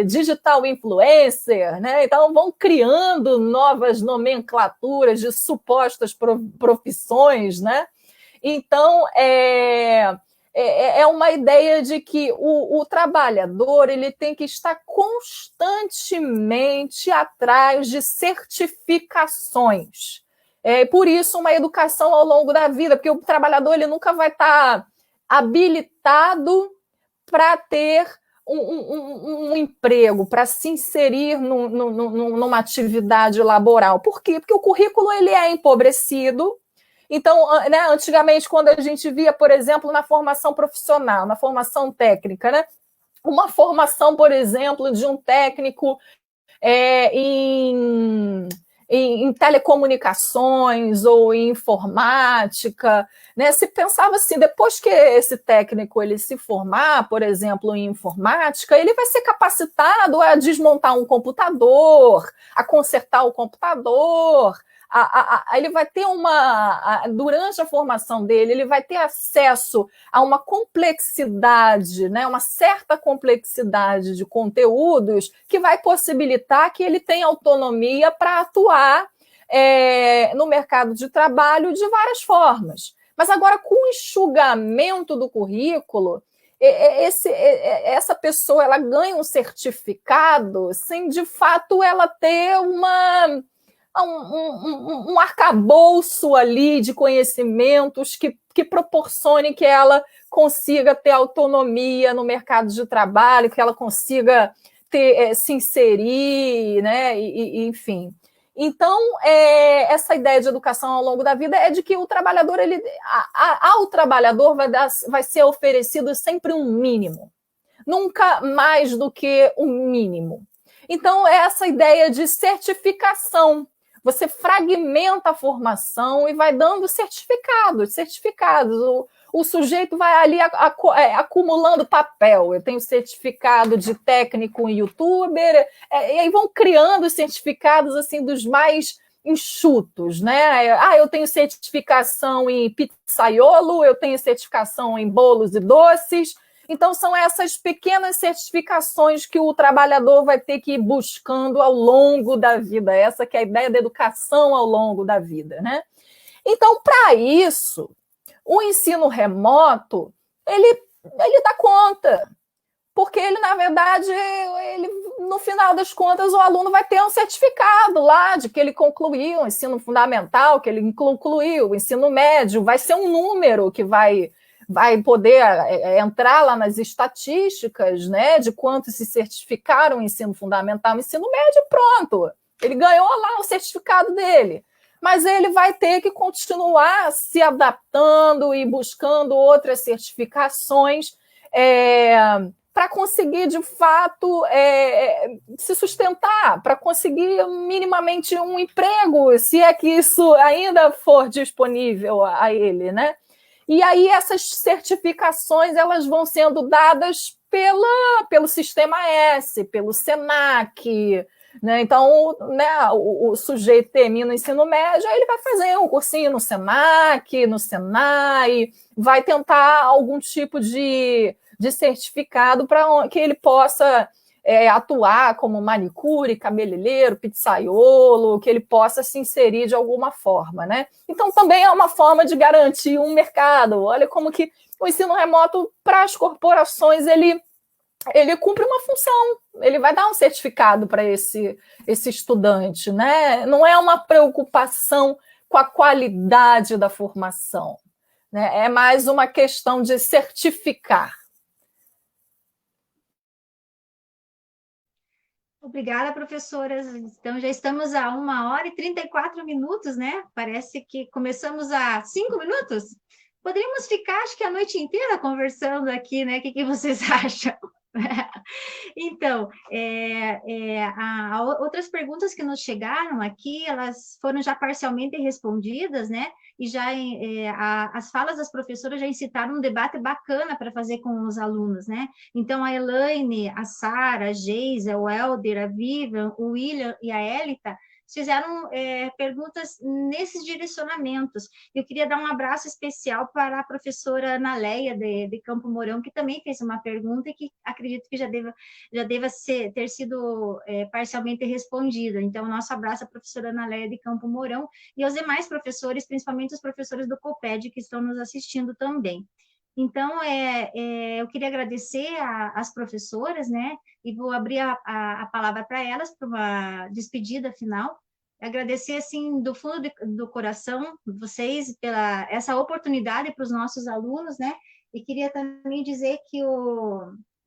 digital influencer, né? Então vão criando novas nomenclaturas de supostas profissões, né? Então, é uma ideia de que o trabalhador ele tem que estar constantemente atrás de certificações. Por isso, uma educação ao longo da vida, porque o trabalhador ele nunca vai estar habilitado para ter um emprego, para se inserir numa atividade laboral. Por quê? Porque o currículo ele é empobrecido. Então, né, antigamente, quando a gente via, por exemplo, na formação profissional, na formação técnica, né, uma formação, por exemplo, de um técnico em telecomunicações ou em informática, né, se pensava assim, depois que esse técnico ele se formar, por exemplo, em informática, ele vai ser capacitado a desmontar um computador, a consertar o computador, ele vai ter durante a formação dele, ele vai ter acesso a uma complexidade, né, uma certa complexidade de conteúdos que vai possibilitar que ele tenha autonomia para atuar no mercado de trabalho de várias formas. Mas agora, com o enxugamento do currículo, essa pessoa ela ganha um certificado sem, de fato, ela ter um arcabouço ali de conhecimentos que proporcione que ela consiga ter autonomia no mercado de trabalho, que ela consiga se inserir, né? Enfim. Então, essa ideia de educação ao longo da vida é de que o trabalhador, ao trabalhador vai ser oferecido sempre um mínimo, nunca mais do que um mínimo. Então, é essa ideia de certificação. Você fragmenta a formação e vai dando certificados. O sujeito vai ali acumulando papel. Eu tenho certificado de técnico em youtuber, e aí vão criando certificados assim dos mais enxutos, né? Eu tenho certificação em pizzaiolo, eu tenho certificação em bolos e doces. Então, são essas pequenas certificações que o trabalhador vai ter que ir buscando ao longo da vida. Essa que é a ideia da educação ao longo da vida, né? Então, para isso, o ensino remoto, ele dá conta, porque ele, na verdade, no final das contas, o aluno vai ter um certificado lá de que ele concluiu o ensino fundamental, que ele concluiu o ensino médio, vai ser um número que vai poder entrar lá nas estatísticas, né, de quantos se certificaram o ensino fundamental, o ensino médio, pronto. Ele ganhou lá o certificado dele. Mas ele vai ter que continuar se adaptando e buscando outras certificações para conseguir, de fato, se sustentar, para conseguir minimamente um emprego, se é que isso ainda for disponível a ele, né? E aí essas certificações elas vão sendo dadas pelo Sistema S, pelo SENAC, né? Então, né, o sujeito termina o ensino médio, aí ele vai fazer um cursinho no SENAC, no SENAI, vai tentar algum tipo de certificado para que ele possa atuar como manicure, cabeleireiro, pizzaiolo, que ele possa se inserir de alguma forma, né? Então, também é uma forma de garantir um mercado. Olha como que o ensino remoto, para as corporações, ele cumpre uma função, ele vai dar um certificado para esse estudante, né? Não é uma preocupação com a qualidade da formação, né? É mais uma questão de certificar. Obrigada, professoras. Então, já estamos a 1h34, né? Parece que começamos há 5 minutos. Poderíamos ficar, acho que a noite inteira conversando aqui, né? O que vocês acham? Então, outras perguntas que nos chegaram aqui, elas foram já parcialmente respondidas, né? E já as falas das professoras já incitaram um debate bacana para fazer com os alunos, né? Então, a Elaine, a Sara, a Geisa, o Helder, a Vivian, o William e a Elita fizeram perguntas nesses direcionamentos. Eu queria dar um abraço especial para a professora Ana Leia, de Campo Mourão, que também fez uma pergunta e que acredito que já deva ter sido parcialmente respondida. Então, nosso abraço à professora Ana Leia de Campo Mourão e aos demais professores, principalmente os professores do COPED, que estão nos assistindo também. Então, eu queria agradecer às professoras, né, e vou abrir a palavra para elas, para uma despedida final. Agradecer, assim, do fundo do coração, vocês, pela essa oportunidade para os nossos alunos, né, e queria também dizer que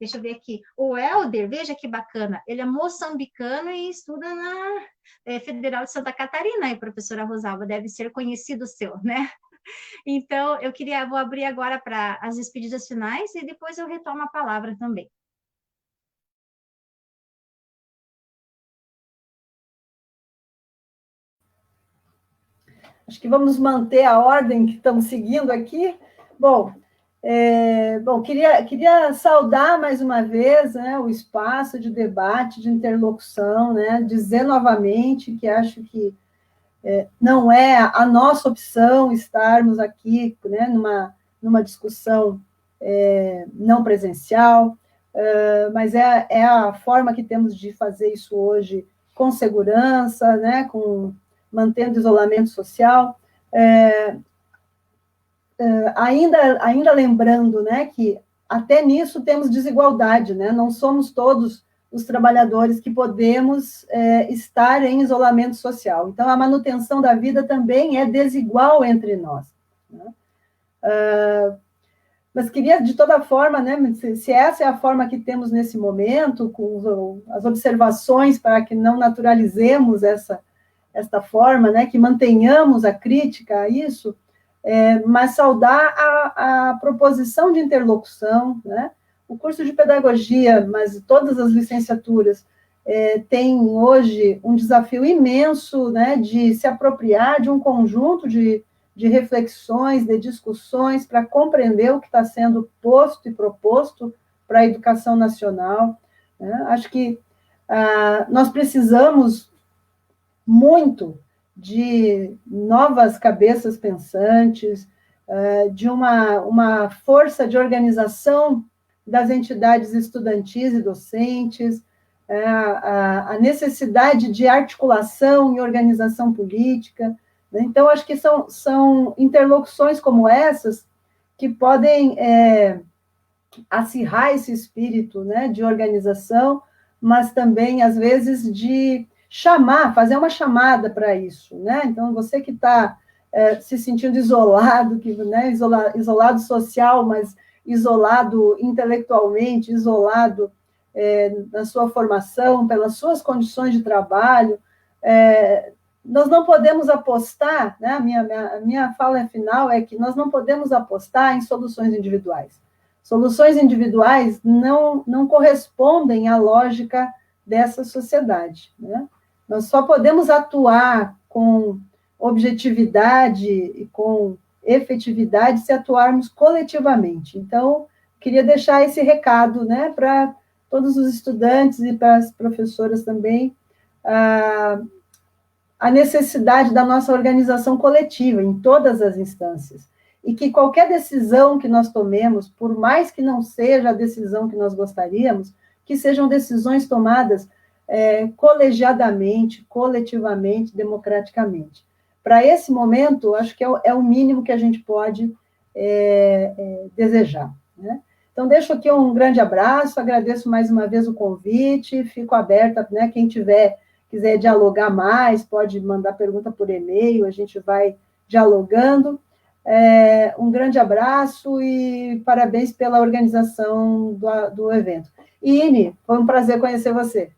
deixa eu ver aqui, o Helder, veja que bacana, ele é moçambicano e estuda na Federal de Santa Catarina, e professora Rosalba, deve ser conhecido seu, né? Então, vou abrir agora para as despedidas finais e depois eu retomo a palavra também. Acho que vamos manter a ordem que estamos seguindo aqui. Bom, queria saudar mais uma vez, né, o espaço de debate, de interlocução, né, dizer novamente que acho que não é a nossa opção estarmos aqui, né, numa discussão não presencial, mas é a forma que temos de fazer isso hoje com segurança, né, mantendo isolamento social. Ainda lembrando, né, que até nisso temos desigualdade, né, não somos todos os trabalhadores que podemos estar em isolamento social. Então, a manutenção da vida também é desigual entre nós, né? Mas queria, de toda forma, né, se essa é a forma que temos nesse momento, com as observações para que não naturalizemos esta forma, né, que mantenhamos a crítica a isso, mas saudar a proposição de interlocução, né, o curso de pedagogia, mas todas as licenciaturas, tem hoje um desafio imenso, né, de se apropriar de um conjunto de reflexões, de discussões, para compreender o que está sendo posto e proposto para a educação nacional, né? Acho que nós precisamos muito de novas cabeças pensantes, de uma força de organização das entidades estudantis e docentes, a necessidade de articulação e organização política, né? Então, acho que são interlocuções como essas que podem acirrar esse espírito, né, de organização, mas também, às vezes, de fazer uma chamada para isso, né? Então, você que está se sentindo isolado, né, isolado social, mas isolado intelectualmente, isolado na sua formação, pelas suas condições de trabalho, nós não podemos apostar, né? A minha fala final é que nós não podemos apostar em soluções individuais. Soluções individuais não correspondem à lógica dessa sociedade, né? Nós só podemos atuar com objetividade e com efetividade se atuarmos coletivamente. Então, queria deixar esse recado, né, para todos os estudantes e para as professoras também, a necessidade da nossa organização coletiva em todas as instâncias, e que qualquer decisão que nós tomemos, por mais que não seja a decisão que nós gostaríamos, que sejam decisões tomadas colegiadamente, coletivamente, democraticamente. Para esse momento, acho que é o mínimo que a gente pode desejar, né? Então, deixo aqui um grande abraço, agradeço mais uma vez o convite, fico aberta, né? Quem quiser dialogar mais, pode mandar pergunta por e-mail, a gente vai dialogando. Um grande abraço e parabéns pela organização do evento. E, Ine, foi um prazer conhecer você.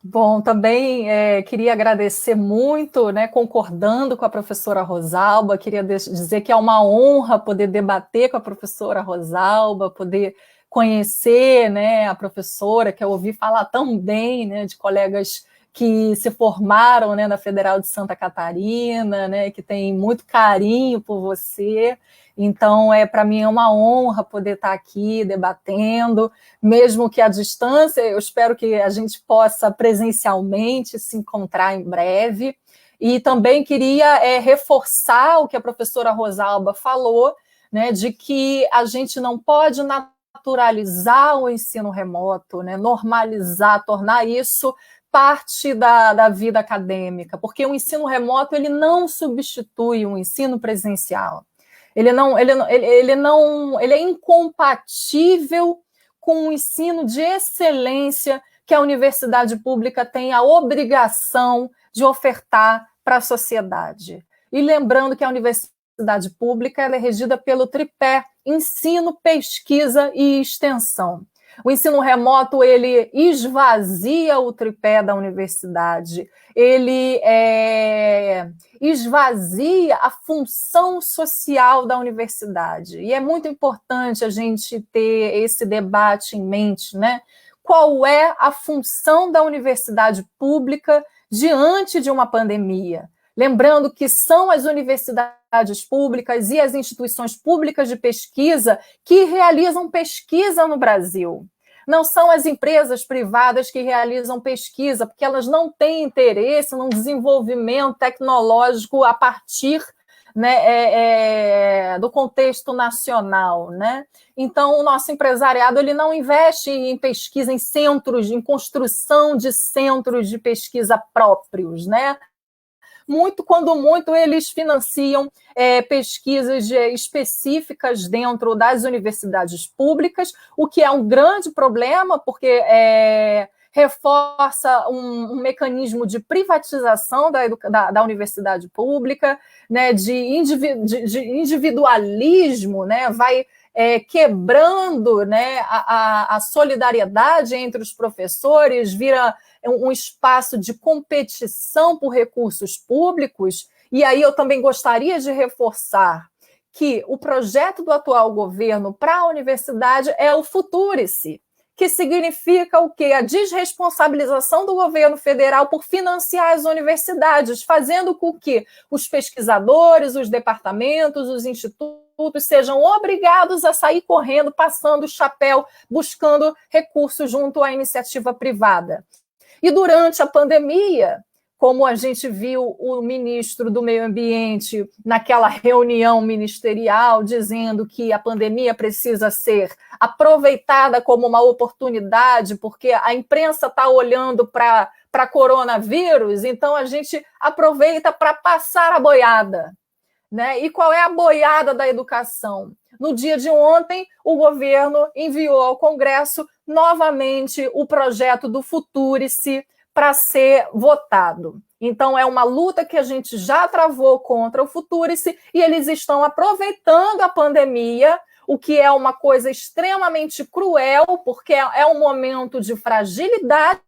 Bom, também queria agradecer muito, né, concordando com a professora Rosalba, queria dizer que é uma honra poder debater com a professora Rosalba, poder conhecer, né, a professora, que eu ouvi falar tão bem, né, de colegas que se formaram, né, na Federal de Santa Catarina, né, que tem muito carinho por você. Então, para mim é uma honra poder estar aqui debatendo, mesmo que à distância. Eu espero que a gente possa presencialmente se encontrar em breve. E também queria reforçar o que a professora Rosalba falou, né, de que a gente não pode naturalizar o ensino remoto, né, normalizar, tornar isso parte da vida acadêmica, porque o ensino remoto ele não substitui o ensino presencial. Ele é incompatível com o ensino de excelência que a universidade pública tem a obrigação de ofertar para a sociedade. E lembrando que a universidade pública ela é regida pelo tripé ensino, pesquisa e extensão. O ensino remoto, ele esvazia o tripé da universidade, ele esvazia a função social da universidade. E é muito importante a gente ter esse debate em mente, né? Qual é a função da universidade pública diante de uma pandemia? Lembrando que são as universidades públicas e as instituições públicas de pesquisa que realizam pesquisa no Brasil. Não são as empresas privadas que realizam pesquisa, porque elas não têm interesse no desenvolvimento tecnológico a partir, né, do contexto nacional, né? Então, o nosso empresariado ele não investe em pesquisa em centros, em construção de centros de pesquisa próprios, né? Quando muito, eles financiam pesquisas específicas dentro das universidades públicas, o que é um grande problema, porque reforça um mecanismo de privatização da universidade pública, né, de individualismo, né, vai quebrando, né, a solidariedade entre os professores, vira um espaço de competição por recursos públicos. E aí eu também gostaria de reforçar que o projeto do atual governo para a universidade é o Futurice, que significa o quê? A desresponsabilização do governo federal por financiar as universidades, fazendo com que os pesquisadores, os departamentos, os institutos sejam obrigados a sair correndo, passando o chapéu, buscando recursos junto à iniciativa privada. E durante a pandemia, como a gente viu o ministro do Meio Ambiente naquela reunião ministerial dizendo que a pandemia precisa ser aproveitada como uma oportunidade, porque a imprensa está olhando para coronavírus, então a gente aproveita para passar a boiada, né? E qual é a boiada da educação? No dia de ontem, o governo enviou ao Congresso novamente o projeto do Futurice para ser votado. Então, é uma luta que a gente já travou contra o Futurice e eles estão aproveitando a pandemia, o que é uma coisa extremamente cruel, porque é um momento de fragilidade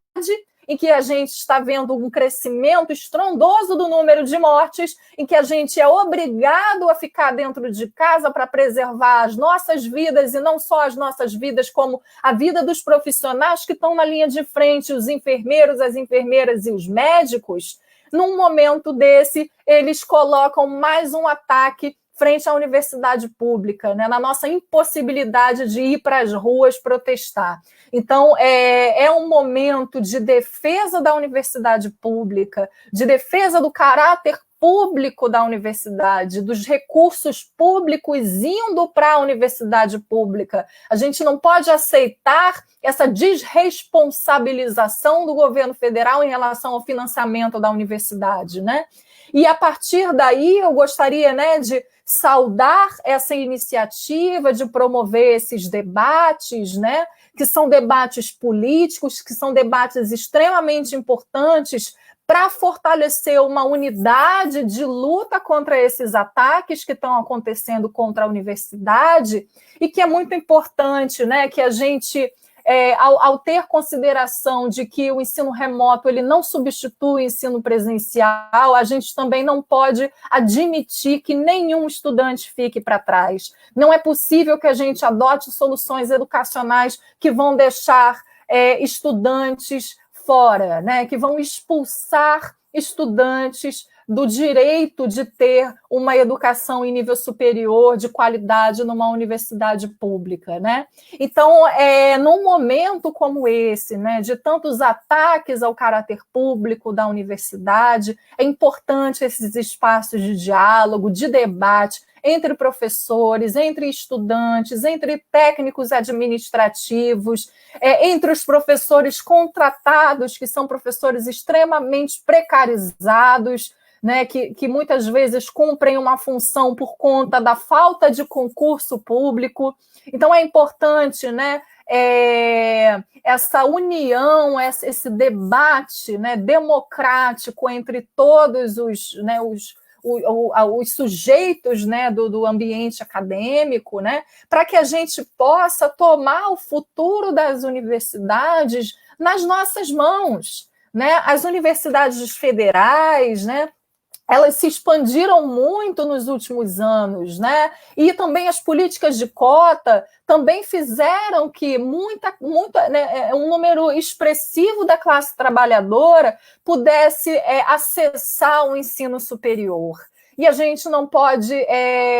em que a gente está vendo um crescimento estrondoso do número de mortes, em que a gente é obrigado a ficar dentro de casa para preservar as nossas vidas, e não só as nossas vidas, como a vida dos profissionais que estão na linha de frente, os enfermeiros, as enfermeiras e os médicos. Num momento desse, eles colocam mais um ataque frente à universidade pública, né, na nossa impossibilidade de ir para as ruas protestar. Então, é um momento de defesa da universidade pública, de defesa do caráter público da universidade, dos recursos públicos indo para a universidade pública. A gente não pode aceitar essa desresponsabilização do governo federal em relação ao financiamento da universidade, né? E, a partir daí, eu gostaria, né, de saudar essa iniciativa de promover esses debates, né, que são debates políticos, que são debates extremamente importantes para fortalecer uma unidade de luta contra esses ataques que estão acontecendo contra a universidade, e que é muito importante, né, que a gente... ao ter consideração de que o ensino remoto ele não substitui o ensino presencial, a gente também não pode admitir que nenhum estudante fique para trás. Não é possível que a gente adote soluções educacionais que vão deixar estudantes fora, né? Que vão expulsar estudantes do direito de ter uma educação em nível superior, de qualidade, numa universidade pública, né? Então, num momento como esse, né, de tantos ataques ao caráter público da universidade, é importante esses espaços de diálogo, de debate, entre professores, entre estudantes, entre técnicos administrativos, entre os professores contratados, que são professores extremamente precarizados, né, que muitas vezes cumprem uma função por conta da falta de concurso público. Então, é importante, né, essa união, esse debate, né, democrático entre todos os sujeitos, né, do ambiente acadêmico, né, para que a gente possa tomar o futuro das universidades nas nossas mãos, né? As universidades federais, né, elas se expandiram muito nos últimos anos, né? E também as políticas de cota também fizeram que né, um número expressivo da classe trabalhadora pudesse acessar o ensino superior. E a gente não pode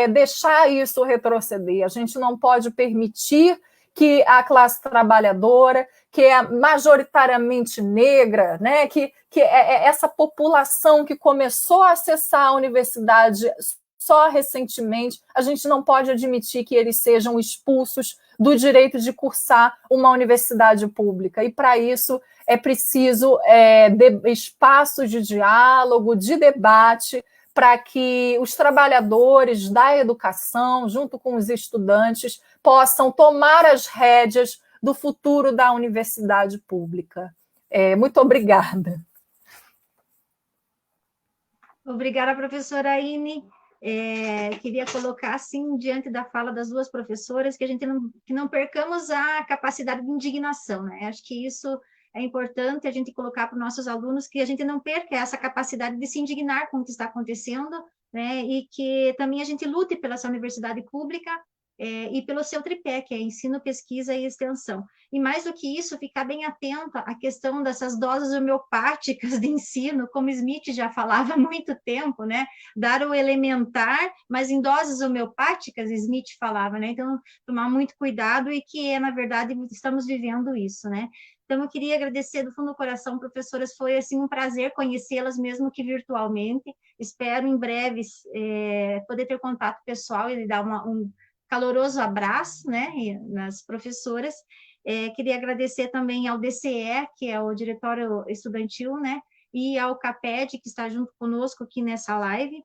deixar isso retroceder, a gente não pode permitir que a classe trabalhadora, que é majoritariamente negra, né, que essa população que começou a acessar a universidade só recentemente, a gente não pode admitir que eles sejam expulsos do direito de cursar uma universidade pública. E, para isso, é preciso espaços de diálogo, de debate, para que os trabalhadores da educação, junto com os estudantes, possam tomar as rédeas do futuro da universidade pública. Muito obrigada. Obrigada, professora Aine. Queria colocar, assim, diante da fala das duas professoras, que a gente não percamos a capacidade de indignação, né? Acho que isso é importante a gente colocar para os nossos alunos, que a gente não perca essa capacidade de se indignar com o que está acontecendo, né? E que também a gente lute pela essa universidade pública, e pelo seu tripé, que é ensino, pesquisa e extensão. E mais do que isso, ficar bem atenta à questão dessas doses homeopáticas de ensino, como Smith já falava há muito tempo, né? Dar o elementar, mas em doses homeopáticas, Smith falava, né? Então, tomar muito cuidado e que, na verdade, estamos vivendo isso, né? Então, eu queria agradecer do fundo do coração, professoras, foi, assim, um prazer conhecê-las, mesmo que virtualmente. Espero, em breve, poder ter contato pessoal e dar um caloroso abraço, né, nas professoras. Queria agradecer também ao DCE, que é o Diretório Estudantil, né, e ao CAPED, que está junto conosco aqui nessa live.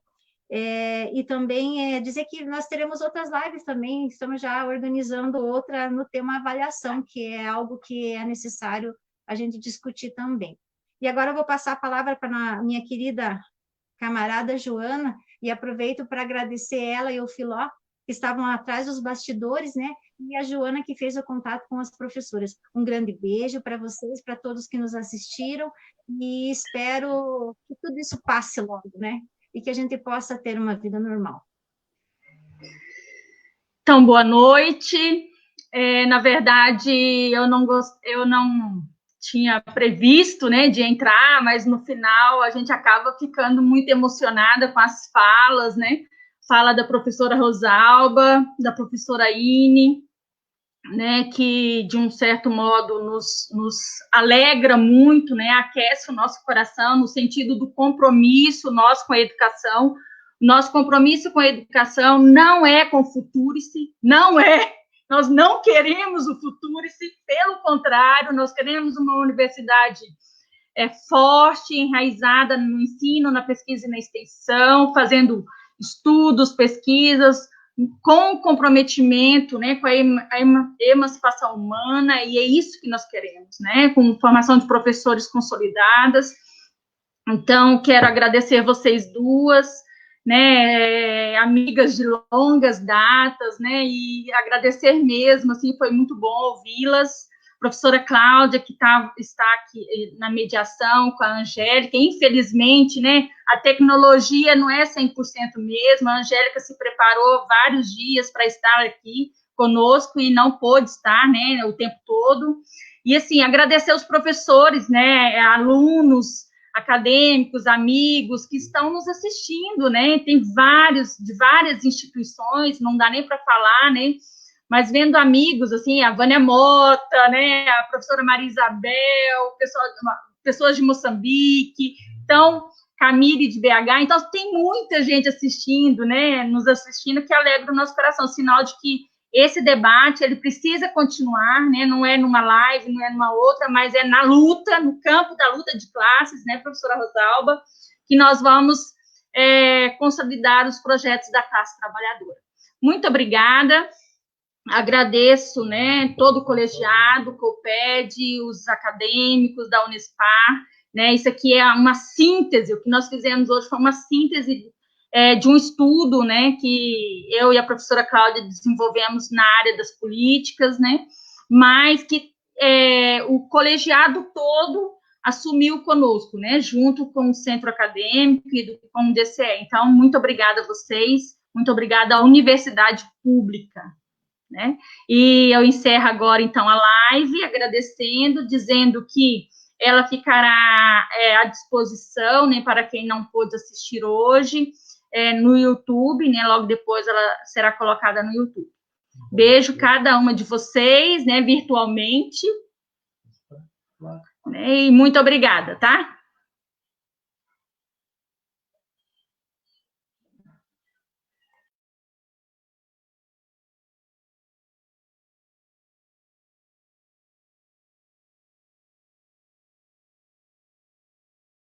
E também dizer que nós teremos outras lives também, estamos já organizando outra no tema avaliação, que é algo que é necessário a gente discutir também. E agora eu vou passar a palavra para a minha querida camarada Joana, e aproveito para agradecer ela e o Filó, que estavam atrás dos bastidores, né? E a Joana, que fez o contato com as professoras. Um grande beijo para vocês, para todos que nos assistiram, e espero que tudo isso passe logo, né? E que a gente possa ter uma vida normal. Então, boa noite. Na verdade, eu não tinha previsto, né, de entrar, mas no final a gente acaba ficando muito emocionada com as falas, né? Fala da professora Rosalba, da professora Ine, né, que de um certo modo nos alegra muito, né, aquece o nosso coração no sentido do compromisso nosso com a educação. Nosso compromisso com a educação não é com o Futurice, não é. Nós não queremos o Futurice, pelo contrário, nós queremos uma universidade forte, enraizada no ensino, na pesquisa e na extensão, fazendo estudos, pesquisas, com comprometimento, né, com a emancipação humana, e é isso que nós queremos, né, com formação de professores consolidadas. Então, quero agradecer vocês duas, né, amigas de longas datas, né, e agradecer mesmo, assim, foi muito bom ouvi-las. Professora Cláudia, que está aqui na mediação com a Angélica, infelizmente, né, a tecnologia não é 100% mesmo, a Angélica se preparou vários dias para estar aqui conosco e não pôde estar, né, o tempo todo. E, assim, agradecer os professores, né, alunos, acadêmicos, amigos que estão nos assistindo, né, tem de várias instituições, não dá nem para falar, né, mas vendo amigos, assim, a Vânia Mota, né, a professora Maria Isabel, pessoas de Moçambique, então, Camille de BH, então tem muita gente assistindo, né, nos assistindo, que alegra o nosso coração, sinal de que esse debate, ele precisa continuar, né, não é numa live, não é numa outra, mas é na luta, no campo da luta de classes, né, professora Rosalba, que nós vamos consolidar os projetos da classe trabalhadora. Muito obrigada. Agradeço, né, todo o colegiado, o COPED, os acadêmicos da Unespar, né, isso aqui é uma síntese, o que nós fizemos hoje foi uma síntese de um estudo, né, que eu e a professora Cláudia desenvolvemos na área das políticas, né, mas que o colegiado todo assumiu conosco, né, junto com o centro acadêmico e com o DCE. Então, muito obrigada a vocês, muito obrigada à universidade pública. Né? E eu encerro agora, então, a live, agradecendo, dizendo que ela ficará à disposição, né, para quem não pôde assistir hoje, no YouTube, né, logo depois ela será colocada no YouTube. Beijo cada uma de vocês, né, virtualmente, né, e muito obrigada, tá?